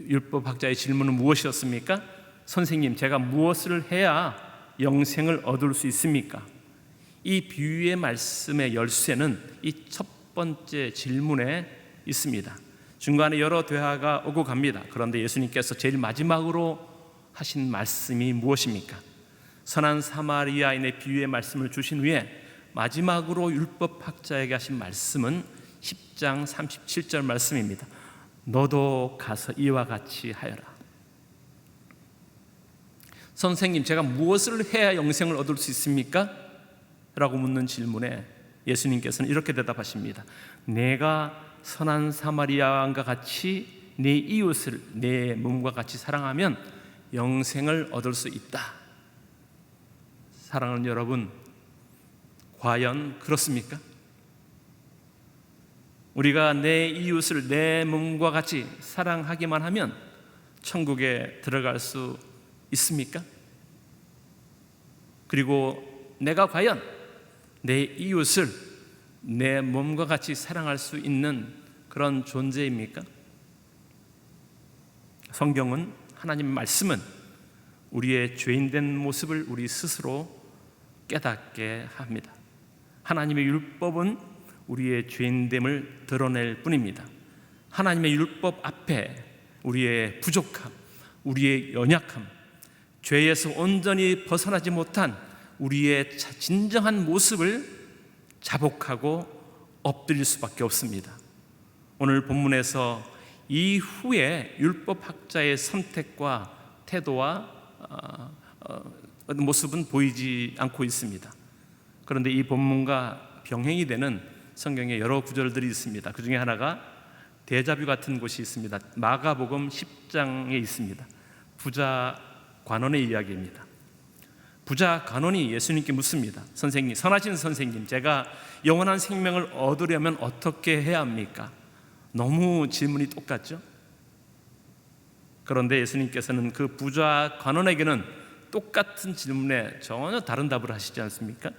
[SPEAKER 2] 율법학자의 질문은 무엇이었습니까? 선생님, 제가 무엇을 해야 영생을 얻을 수 있습니까? 이 비유의 말씀의 열쇠는 이 첫 번째 질문에 있습니다. 중간에 여러 대화가 오고 갑니다. 그런데 예수님께서 제일 마지막으로 하신 말씀이 무엇입니까? 선한 사마리아인의 비유의 말씀을 주신 후에 마지막으로 율법학자에게 하신 말씀은 10장 37절 말씀입니다. 너도 가서 이와 같이 하여라. 선생님, 제가 무엇을 해야 영생을 얻을 수 있습니까? 라고 묻는 질문에 예수님께서는 이렇게 대답하십니다. 내가 선한 사마리아인과 같이 내 이웃을 내 몸과 같이 사랑하면 영생을 얻을 수 있다. 사랑하는 여러분, 과연 그렇습니까? 우리가 내 이웃을 내 몸과 같이 사랑하기만 하면 천국에 들어갈 수 있습니까? 그리고 내가 과연 내 이웃을 내 몸과 같이 사랑할 수 있는 그런 존재입니까? 성경은, 하나님의 말씀은 우리의 죄인된 모습을 우리 스스로 깨닫게 합니다. 하나님의 율법은 우리의 죄인됨을 드러낼 뿐입니다. 하나님의 율법 앞에 우리의 부족함, 우리의 연약함, 죄에서 온전히 벗어나지 못한 우리의 진정한 모습을 자복하고 엎드릴 수밖에 없습니다. 오늘 본문에서 이후에 율법학자의 선택과 태도와 모습은 보이지 않고 있습니다. 그런데 이 본문과 병행이 되는 성경의 여러 구절들이 있습니다. 그 중에 하나가 데자뷰 같은 곳이 있습니다. 마가복음 10장에 있습니다. 부자 관원의 이야기입니다. 부자 관원이 예수님께 묻습니다. 선생님, 선하신 선생님, 제가 영원한 생명을 얻으려면 어떻게 해야 합니까? 너무 질문이 똑같죠? 그런데 예수님께서는 그 부자 관원에게는 똑같은 질문에 전혀 다른 답을 하시지 않습니까?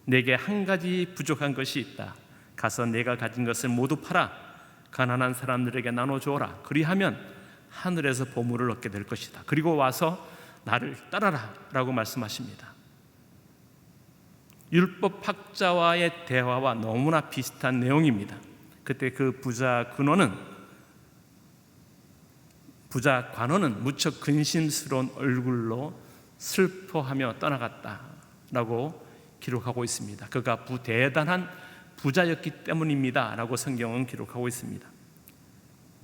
[SPEAKER 2] 내게 한 가지 부족한 것이 있다. 가서 내가 가진 것을 모두 팔아 가난한 사람들에게 나눠주어라. 그리하면 하늘에서 보물을 얻게 될 것이다. 그리고 와서 나를 따라라 라고 말씀하십니다. 율법학자와의 대화와 너무나 비슷한 내용입니다. 그때 그 부자 관원은 무척 근심스러운 얼굴로 슬퍼하며 떠나갔다라고 기록하고 있습니다. 그가 대단한 부자였기 때문입니다 라고 성경은 기록하고 있습니다.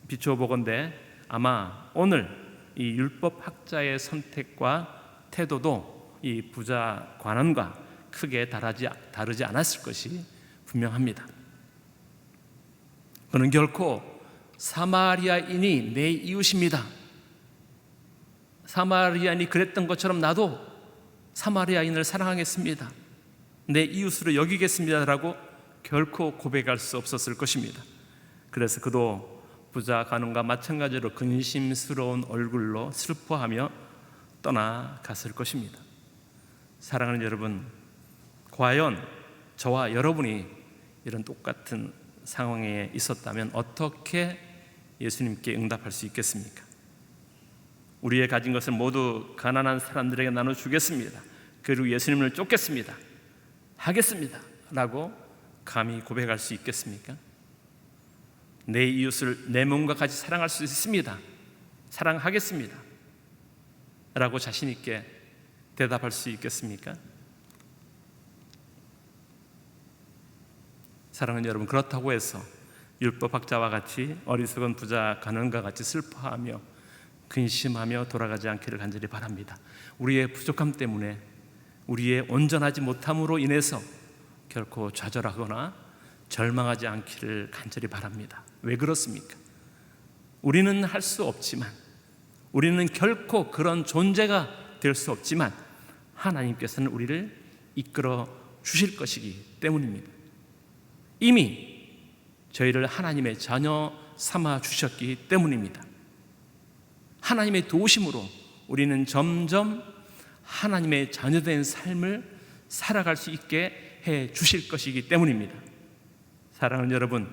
[SPEAKER 2] 비추어보건대 아마 오늘 이 율법학자의 선택과 태도도 이 부자 관원과 크게 다르지 않았을 것이 분명합니다. 그는 결코 사마리아인이 내 이웃입니다, 사마리아인이 그랬던 것처럼 나도 사마리아인을 사랑하겠습니다, 내 이웃으로 여기겠습니다 라고 결코 고백할 수 없었을 것입니다. 그래서 그도 부자 관원과 마찬가지로 근심스러운 얼굴로 슬퍼하며 떠나갔을 것입니다. 사랑하는 여러분, 과연 저와 여러분이 이런 똑같은 상황에 있었다면 어떻게 예수님께 응답할 수 있겠습니까? 우리의 가진 것을 모두 가난한 사람들에게 나눠주겠습니다, 그리고 예수님을 쫓겠습니다, 하겠습니다 라고 감히 고백할 수 있겠습니까? 내 이웃을 내 몸과 같이 사랑할 수 있습니다, 사랑하겠습니다 라고 자신 있게 대답할 수 있겠습니까? 사랑하는 여러분, 그렇다고 해서 율법학자와 같이 어리석은 부자 관원과 같이 슬퍼하며 근심하며 돌아가지 않기를 간절히 바랍니다. 우리의 부족함 때문에, 우리의 온전하지 못함으로 인해서 결코 좌절하거나 절망하지 않기를 간절히 바랍니다. 왜 그렇습니까? 우리는 할 수 없지만, 우리는 결코 그런 존재가 될 수 없지만 하나님께서는 우리를 이끌어 주실 것이기 때문입니다. 이미 저희를 하나님의 자녀 삼아 주셨기 때문입니다. 하나님의 도우심으로 우리는 점점 하나님의 자녀된 삶을 살아갈 수 있게 해 주실 것이기 때문입니다. 사랑하는 여러분,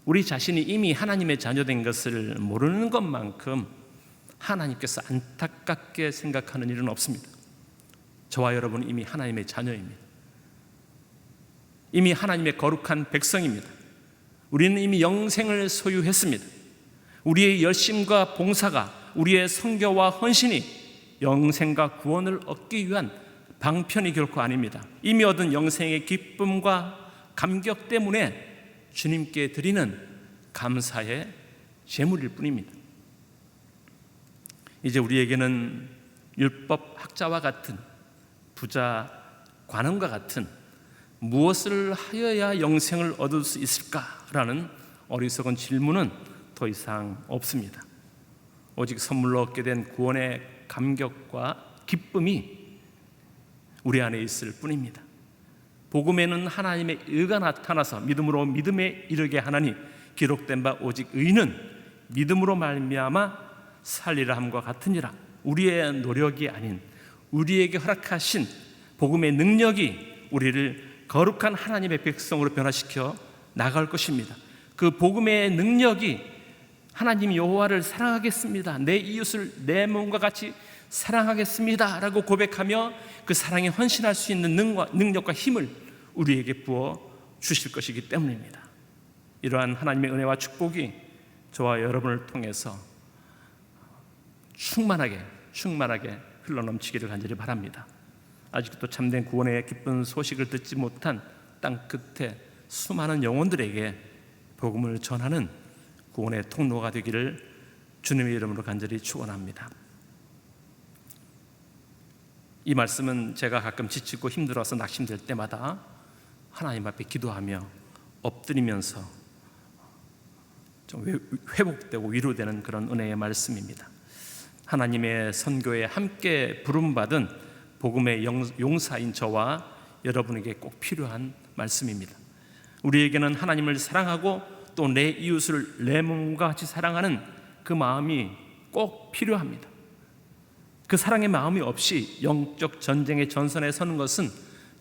[SPEAKER 2] 우리 자신이 이미 하나님의 자녀된 것을 모르는 것만큼 하나님께서 안타깝게 생각하는 일은 없습니다. 저와 여러분은 이미 하나님의 자녀입니다. 이미 하나님의 거룩한 백성입니다. 우리는 이미 영생을 소유했습니다. 우리의 열심과 봉사가, 우리의 선교와 헌신이 영생과 구원을 얻기 위한 방편이 결코 아닙니다. 이미 얻은 영생의 기쁨과 감격 때문에 주님께 드리는 감사의 제물일 뿐입니다. 이제 우리에게는 율법학자와 같은, 부자 관원과 같은 무엇을 하여야 영생을 얻을 수 있을까라는 어리석은 질문은 더 이상 없습니다. 오직 선물로 얻게 된 구원의 감격과 기쁨이 우리 안에 있을 뿐입니다. 복음에는 하나님의 의가 나타나서 믿음으로 믿음에 이르게 하나니 기록된 바 오직 의는 믿음으로 말미암아 살리라 함과 같으니라. 우리의 노력이 아닌 우리에게 허락하신 복음의 능력이 우리를 거룩한 하나님의 백성으로 변화시켜 나갈 것입니다. 그 복음의 능력이 하나님 여호와를 사랑하겠습니다, 내 이웃을 내 몸과 같이 사랑하겠습니다 라고 고백하며 그 사랑에 헌신할 수 있는 능력과 힘을 우리에게 부어 주실 것이기 때문입니다. 이러한 하나님의 은혜와 축복이 저와 여러분을 통해서 충만하게 흘러넘치기를 간절히 바랍니다. 아직도 참된 구원의 기쁜 소식을 듣지 못한 땅 끝에 수많은 영혼들에게 복음을 전하는 구원의 통로가 되기를 주님의 이름으로 간절히 축원합니다. 이 말씀은 제가 가끔 지치고 힘들어서 낙심될 때마다 하나님 앞에 기도하며 엎드리면서 좀 회복되고 위로되는 그런 은혜의 말씀입니다. 하나님의 선교에 함께 부름받은 복음의 용사인 저와 여러분에게 꼭 필요한 말씀입니다. 우리에게는 하나님을 사랑하고 또 내 이웃을 내 몸과 같이 사랑하는 그 마음이 꼭 필요합니다. 그 사랑의 마음이 없이 영적 전쟁의 전선에 서는 것은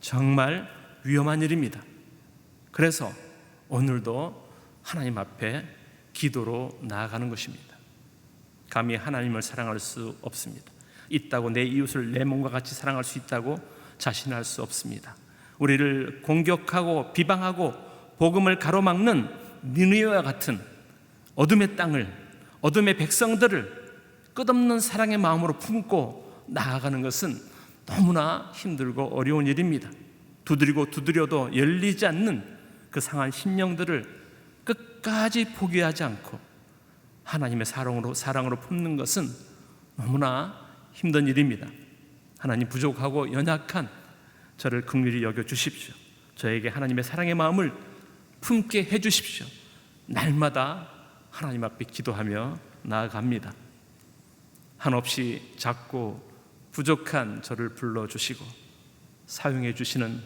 [SPEAKER 2] 정말 위험한 일입니다. 그래서 오늘도 하나님 앞에 기도로 나아가는 것입니다. 감히 하나님을 사랑할 수 없습니다. 있다고 내 이웃을 내 몸과 같이 사랑할 수 있다고 자신할 수 없습니다. 우리를 공격하고 비방하고 복음을 가로막는 니느웨와 같은 어둠의 땅을, 어둠의 백성들을 끝없는 사랑의 마음으로 품고 나아가는 것은 너무나 힘들고 어려운 일입니다. 두드리고 두드려도 열리지 않는 그 상한 심령들을 끝까지 포기하지 않고 하나님의 사랑으로 품는 것은 너무나 힘든 일입니다. 하나님, 부족하고 연약한 저를 긍휼히 여겨 주십시오. 저에게 하나님의 사랑의 마음을 품게 해 주십시오. 날마다 하나님 앞에 기도하며 나아갑니다. 한없이 작고 부족한 저를 불러주시고 사용해 주시는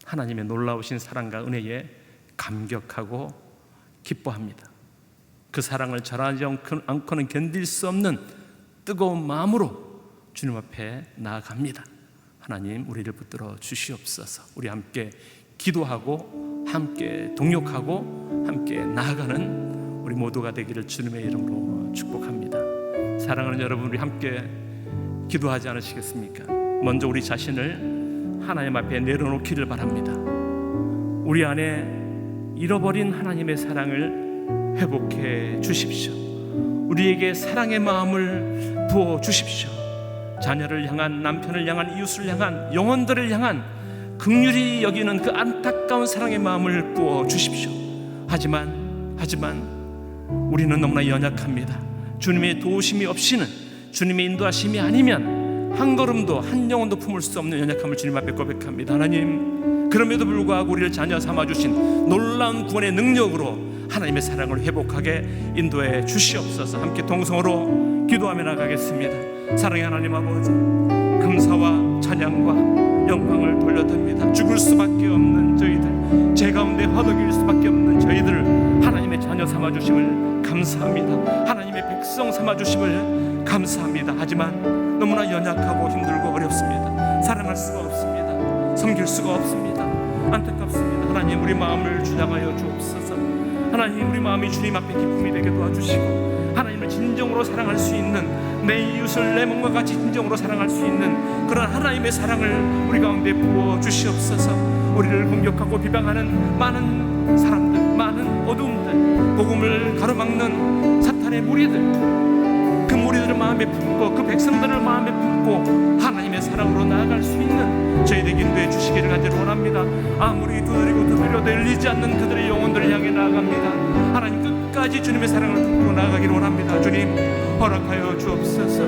[SPEAKER 2] 하나님의 놀라우신 사랑과 은혜에 감격하고 기뻐합니다. 그 사랑을 절하지 않고는 견딜 수 없는 뜨거운 마음으로 주님 앞에 나아갑니다. 하나님, 우리를 붙들어 주시옵소서. 우리 함께 기도하고 함께 동역하고 함께 나아가는 우리 모두가 되기를 주님의 이름으로 축복합니다. 사랑하는 여러분, 우리 함께 기도하지 않으시겠습니까? 먼저 우리 자신을 하나님 앞에 내려놓기를 바랍니다. 우리 안에 잃어버린 하나님의 사랑을 회복해 주십시오. 우리에게 사랑의 마음을 부어 주십시오. 자녀를 향한, 남편을 향한, 이웃을 향한, 영혼들을 향한 긍휼히 여기는 그 안타까운 사랑의 마음을 부어 주십시오. 하지만 우리는 너무나 연약합니다. 주님의 도우심이 없이는, 주님의 인도하심이 아니면 한 걸음도, 한 영혼도 품을 수 없는 연약함을 주님 앞에 고백합니다. 하나님, 그럼에도 불구하고 우리를 자녀 삼아주신 놀라운 구원의 능력으로 하나님의 사랑을 회복하게 인도해 주시옵소서. 함께 동성으로 기도하며 나가겠습니다. 사랑의 하나님 아버지, 감사와 찬양과 영광을 돌려드립니다. 죽을 수밖에 없는 저희들, 제 가운데 허덕일 수밖에 없는 저희들을 하나님의 자녀 삼아주심을 감사합니다. 하나님의 백성 삼아주심을 감사합니다. 하지만 너무나 연약하고 힘들고 어렵습니다. 사랑할 수가 없습니다. 섬길 수가 없습니다. 안타깝습니다. 하나님, 우리 마음을 주장하여 주옵소서. 하나님, 우리 마음이 주님 앞에 기쁨이 되게 도와주시고 하나님을 진정으로 사랑할 수 있는, 내 이웃을 내 몸과 같이 진정으로 사랑할 수 있는 그런 하나님의 사랑을 우리 가운데 부어 주시옵소서. 우리를 공격하고 비방하는 많은 사람들, 많은 어두움들, 복음을 가로막는 사탄의 무리들, 그 무리들을 마음에 품고 그 백성들을 마음에 품고 하나님의 사랑으로 나아갈 수 있는 저희에게 인도해 주시기를 간절히 원합니다. 아무리 두드려도 열리지 않는 그들의 영혼들을 향해 나아갑니다. 하나님, 끝까지 주님의 사랑을 품고 나아가기를 원합니다. 주님, 허락하여 주옵소서.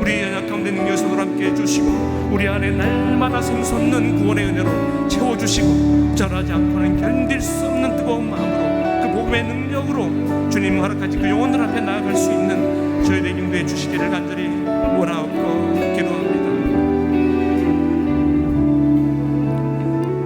[SPEAKER 2] 우리 연약 가운데 능력으로 함께 해주시고 우리 안에 날마다 샘솟는 구원의 은혜로 채워주시고 절하지 않고는 견딜 수 없는 뜨거운 마음으로 그 복음의 능력으로 주님 허락하신 그 영혼들 앞에 나아갈 수 있는 저희에게 인도해 주시기를 간절히 원하옵고 기도합니다.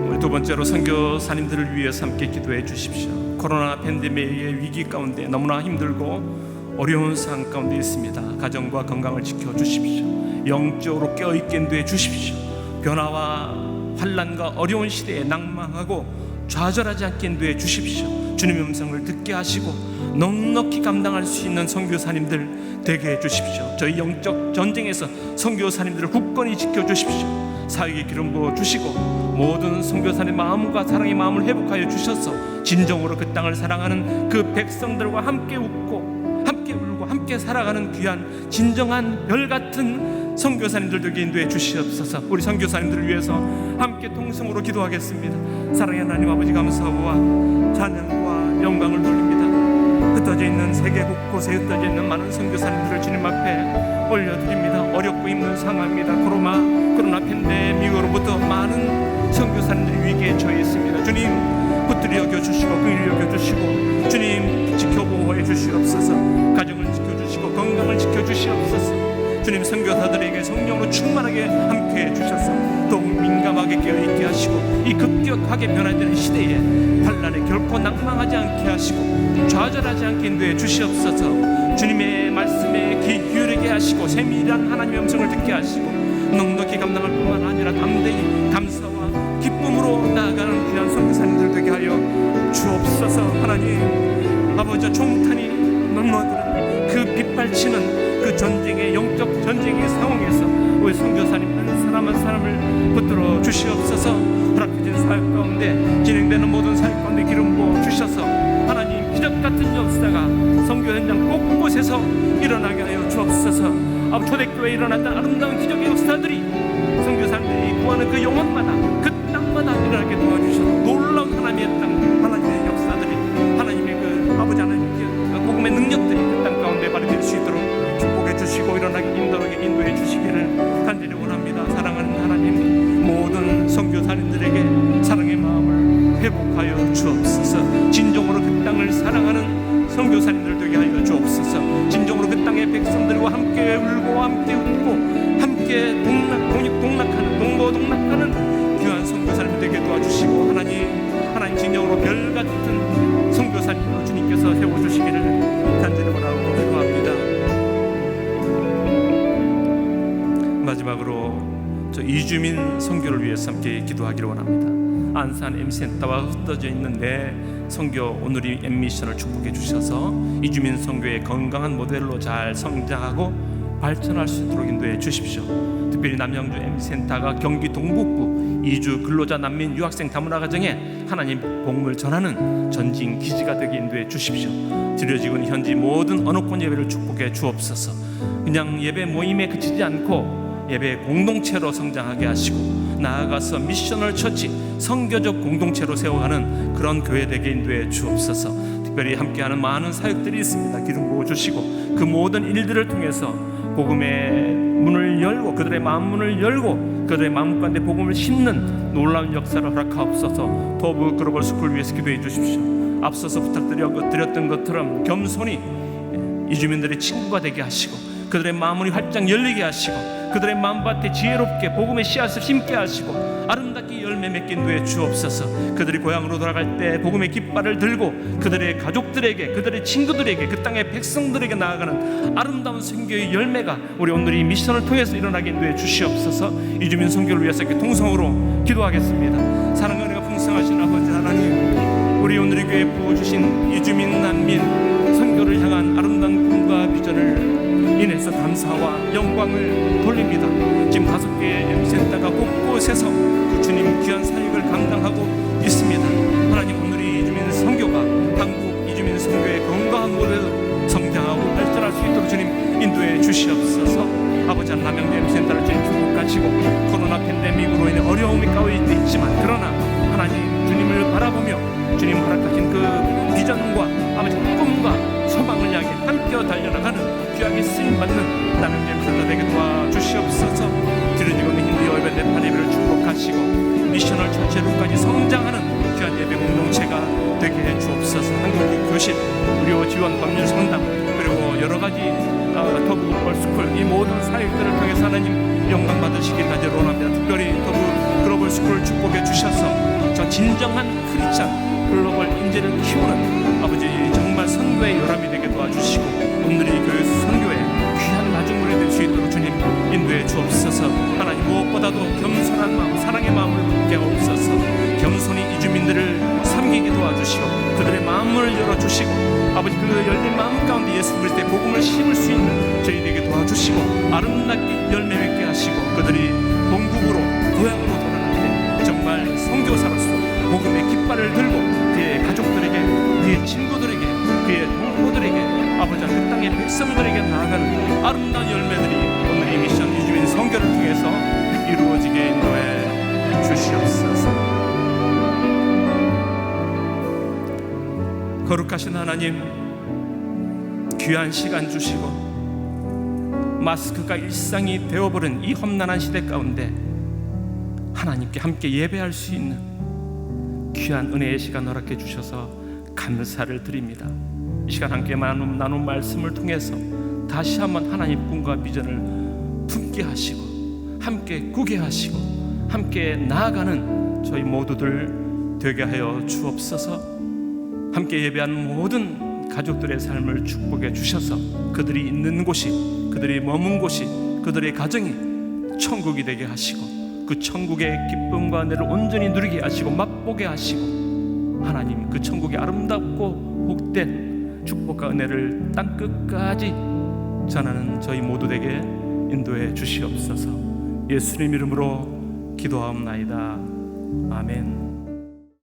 [SPEAKER 2] 우리 두 번째로 선교사님들을 위해서 함께 기도해 주십시오. 코로나 팬데믹의 위기 가운데 너무나 힘들고 어려운 상황 가운데 있습니다. 가정과 건강을 지켜주십시오. 영적으로 깨어있게 인도해 주십시오. 변화와 환난과 어려운 시대에 낭망하고 좌절하지 않게 인도해 주십시오. 주님의 음성을 듣게 하시고 넉넉히 감당할 수 있는 선교사님들 되게 해주십시오. 저희 영적 전쟁에서 선교사님들을 굳건히 지켜주십시오. 사역의 기름 부어주시고 모든 선교사의 마음과 사랑의 마음을 회복하여 주셔서 진정으로 그 땅을 사랑하는 그 백성들과 함께 웃고 함께 울고 함께 살아가는 귀한 진정한 별같은 선교사님들 되게 인도해 주시옵소서. 우리 선교사님들을 위해서 함께 통성으로 기도하겠습니다. 사랑의 하나님 아버지, 감사와 찬양과 영광을 돌립니다. 흩어져 있는 세계 곳곳에 흩어져 있는 많은 선교사님들을 주님 앞에 올려드립니다. 어렵고 힘든 상황입니다. 코로나 팬데믹으로부터 많은 선교사님들이 위기에 처해 있습니다. 주님, 붙들이 여겨주시고 긍휼히 여겨주시고 주님 지켜보호해 주시옵소서. 가정을 지켜주시고 건강을 지켜주시옵소서. 주님, 선교사들에게 성령으로 충만하게 함께해 주셔서 더욱 민감하게 깨어있게 하시고 이 급격하게 변화되는 시대에 환난에 결코 낭망하지 않게 하시고 좌절하지 않게 인도해 주시옵소서. 주님의 말씀에 귀 기울이게 하시고 세밀한 하나님의 음성을 듣게 하시고 넉넉히 감당할 뿐만 아니라 담대히 감사와 기쁨으로 나아가는 귀한 선교사님들 되게 하여 주옵소서. 하나님 아버지, 총탄이 넘어드는 그 빗발치는 그 전쟁의 영적 전쟁의 상황에서 우리 선교사님 한 사람 한 사람을 붙들어 주시옵소서. 허락해진 사역 가운데 진행되는 모든 사역 가운데 기름 부어 주셔서 하나님 기적 같은 역사가 선교 현장 곳곳에서 일어나게 하여 주옵소서. 초대교회에 일어났던 아름다운 기적의 역사들이 선교사님들이 구하는 그 영혼마다 그 땅마다 일어나게 도와주셔서 놀라운 하나님의 땅, 하나님의 역사들이, 하나님의 그 아버지 하나님의 복음의 능력들이 그 땅 가운데 발휘될 수 있도록 축복해 주시고 일어나게 인도해 주시기를 간절히 원합니다. 사랑하는 하나님, 모든 선교사님들에게 사랑의 마음을 회복하여 주옵소서. 진정으로 그 땅을 사랑하는 선교사님들 되게 하여 주옵소서. 진정으로 그 땅의 백성들과 함께 울고 함께 웃고 함께 동락하는 귀한 선교사님들 되게 도와주시고, 하나님 진정으로 별 같은 선교사님으로 주님께서 세워주시기를 간절히 원하고 기도합니다. 마지막으로 저 이주민 선교를 위해서 함께 기도하기를 원합니다. 안산 M센터와 흩어져 있는 내 선교 오늘이 M미션을 축복해 주셔서 이주민 선교의 건강한 모델로 잘 성장하고 발전할 수 있도록 인도해 주십시오. 특별히 남양주 M센터가 경기 동북부 이주 근로자 난민 유학생 다문화 가정에 하나님 복음을 전하는 전진 기지가 되게 인도해 주십시오. 드려지고 있는 현지 모든 언어권 예배를 축복해 주옵소서. 그냥 예배 모임에 그치지 않고 예배 공동체로 성장하게 하시고, 나아가서 미셔널 처치 선교적 공동체로 세워가는 그런 교회 되게 인도해 주옵소서. 특별히 함께하는 많은 사역들이 있습니다. 기름 부어 주시고 그 모든 일들을 통해서 복음의 문을 열고 그들의 마음 문을 열고 그들의 마음 가운데 복음을 심는 놀라운 역사를 허락하옵소서. 더브 글로벌 스쿨 위해서 기도해 주십시오. 앞서서 부탁드렸던 것처럼 겸손히 이주민들의 친구가 되게 하시고 그들의 마음을 활짝 열리게 하시고 그들의 마음밭에 지혜롭게 복음의 씨앗을 심게 하시고 아름답게 열매 맺게 인도해 주옵소서. 그들이 고향으로 돌아갈 때 복음의 깃발을 들고 그들의 가족들에게, 그들의 친구들에게, 그 땅의 백성들에게 나아가는 아름다운 선교의 열매가 우리 오늘 이 미션을 통해서 일어나게 인도해 주시옵소서. 이주민 선교를 위해서 이렇게 통성으로 기도하겠습니다. 사랑과 은혜가 풍성하신 아버지 하나님, 우리 오늘 이 교회에 부어주신 이주민 난민 선교를 향한 아름다운 꿈과 비전을 인해서 감사와 영광을 돌립니다. 지금 5개의 M센터가 곳곳에서 그 주님 귀한 사역을 감당하고 있습니다. 하나님, 오늘 이 이주민 선교가 한국 이주민 선교의 건강한 모델로 성장하고 발전할 수 있도록 주님 인도해 주시옵소서. 아버지 하나님, 남양주 M센터를 주님 축복하시고 코로나 팬데믹으로 인해 어려움이 가해져 있지만 그러나 하나님 주님을 바라보며 주님 허락하신 그 비전과 아버지 꿈과 소망을 향해 함께 달려나가는 귀하게 쓰임받는 남양주 M센터 되게 도와주시옵소서. 드려지고 있는 힌디어 예배 네팔 예배를 축복하시고 미셔널 철제로까지 성장하는 귀한 예배 공동체가 되게 해 주옵소서. 한국 교실, 무료 지원 법률 상담, 그리고 여러 가지 더브 글로벌 스쿨, 이 모든 사역들을 통해서 하나님 영광 받으시길 간절히 원합니다. 특별히 더브 글로벌 스쿨을 축복해 주셔서 저 진정한 크리스찬 글로벌 인재를 키우는 아버지 정말 선교의 요람이 되게 도와주시고 오늘의 교회 선교에 귀한 마중물이 될 수 있도록 주님 인도해 주옵소서. 하나님, 무엇보다도 겸손한 마음, 사랑의 마음을 갖게 하옵소서. 겸손히 이주민들을 섬기게 도와주시고 그들의 마음을 열어주시고 아버지 그 열린 마음 가운데 예수 그리스도의 복음을 심을 수 있는 저희에게 도와주시고 아름답게 열매 맺게 하시고 그들이 본국으로 고향으로 돌아갈 때 정말 선교사로서 복음의 깃발을 들고 그의 가족들에게, 그의 친구들에게, 그의 동포들에게, 아버지 그 땅의 백성들에게 나아가는 아름다운 열매들이 오늘 이 미션 이주민 선교를 통해서 이루어지게 인도해 주시옵소서. 거룩하신 하나님, 귀한 시간 주시고 마스크가 일상이 되어버린 이 험난한 시대 가운데 하나님께 함께 예배할 수 있는 귀한 은혜의 시간 허락해 주셔서 감사를 드립니다. 이 시간 함께 나눈 말씀을 통해서 다시 한번 하나님 꿈과 비전을 품게 하시고 함께 꾸게 하시고 함께 나아가는 저희 모두들 되게 하여 주옵소서. 함께 예배하는 모든 가족들의 삶을 축복해 주셔서 그들이 있는 곳이, 그들이 머문 곳이, 그들의 가정이 천국이 되게 하시고 그 천국의 기쁨과 은혜를 온전히 누리게 하시고 맛보게 하시고 하나님 그 천국의 아름답고 복된 축복과 은혜를 땅끝까지 전하는 저희 모두에게 인도해 주시옵소서. 예수님 이름으로 기도하옵나이다. 아멘.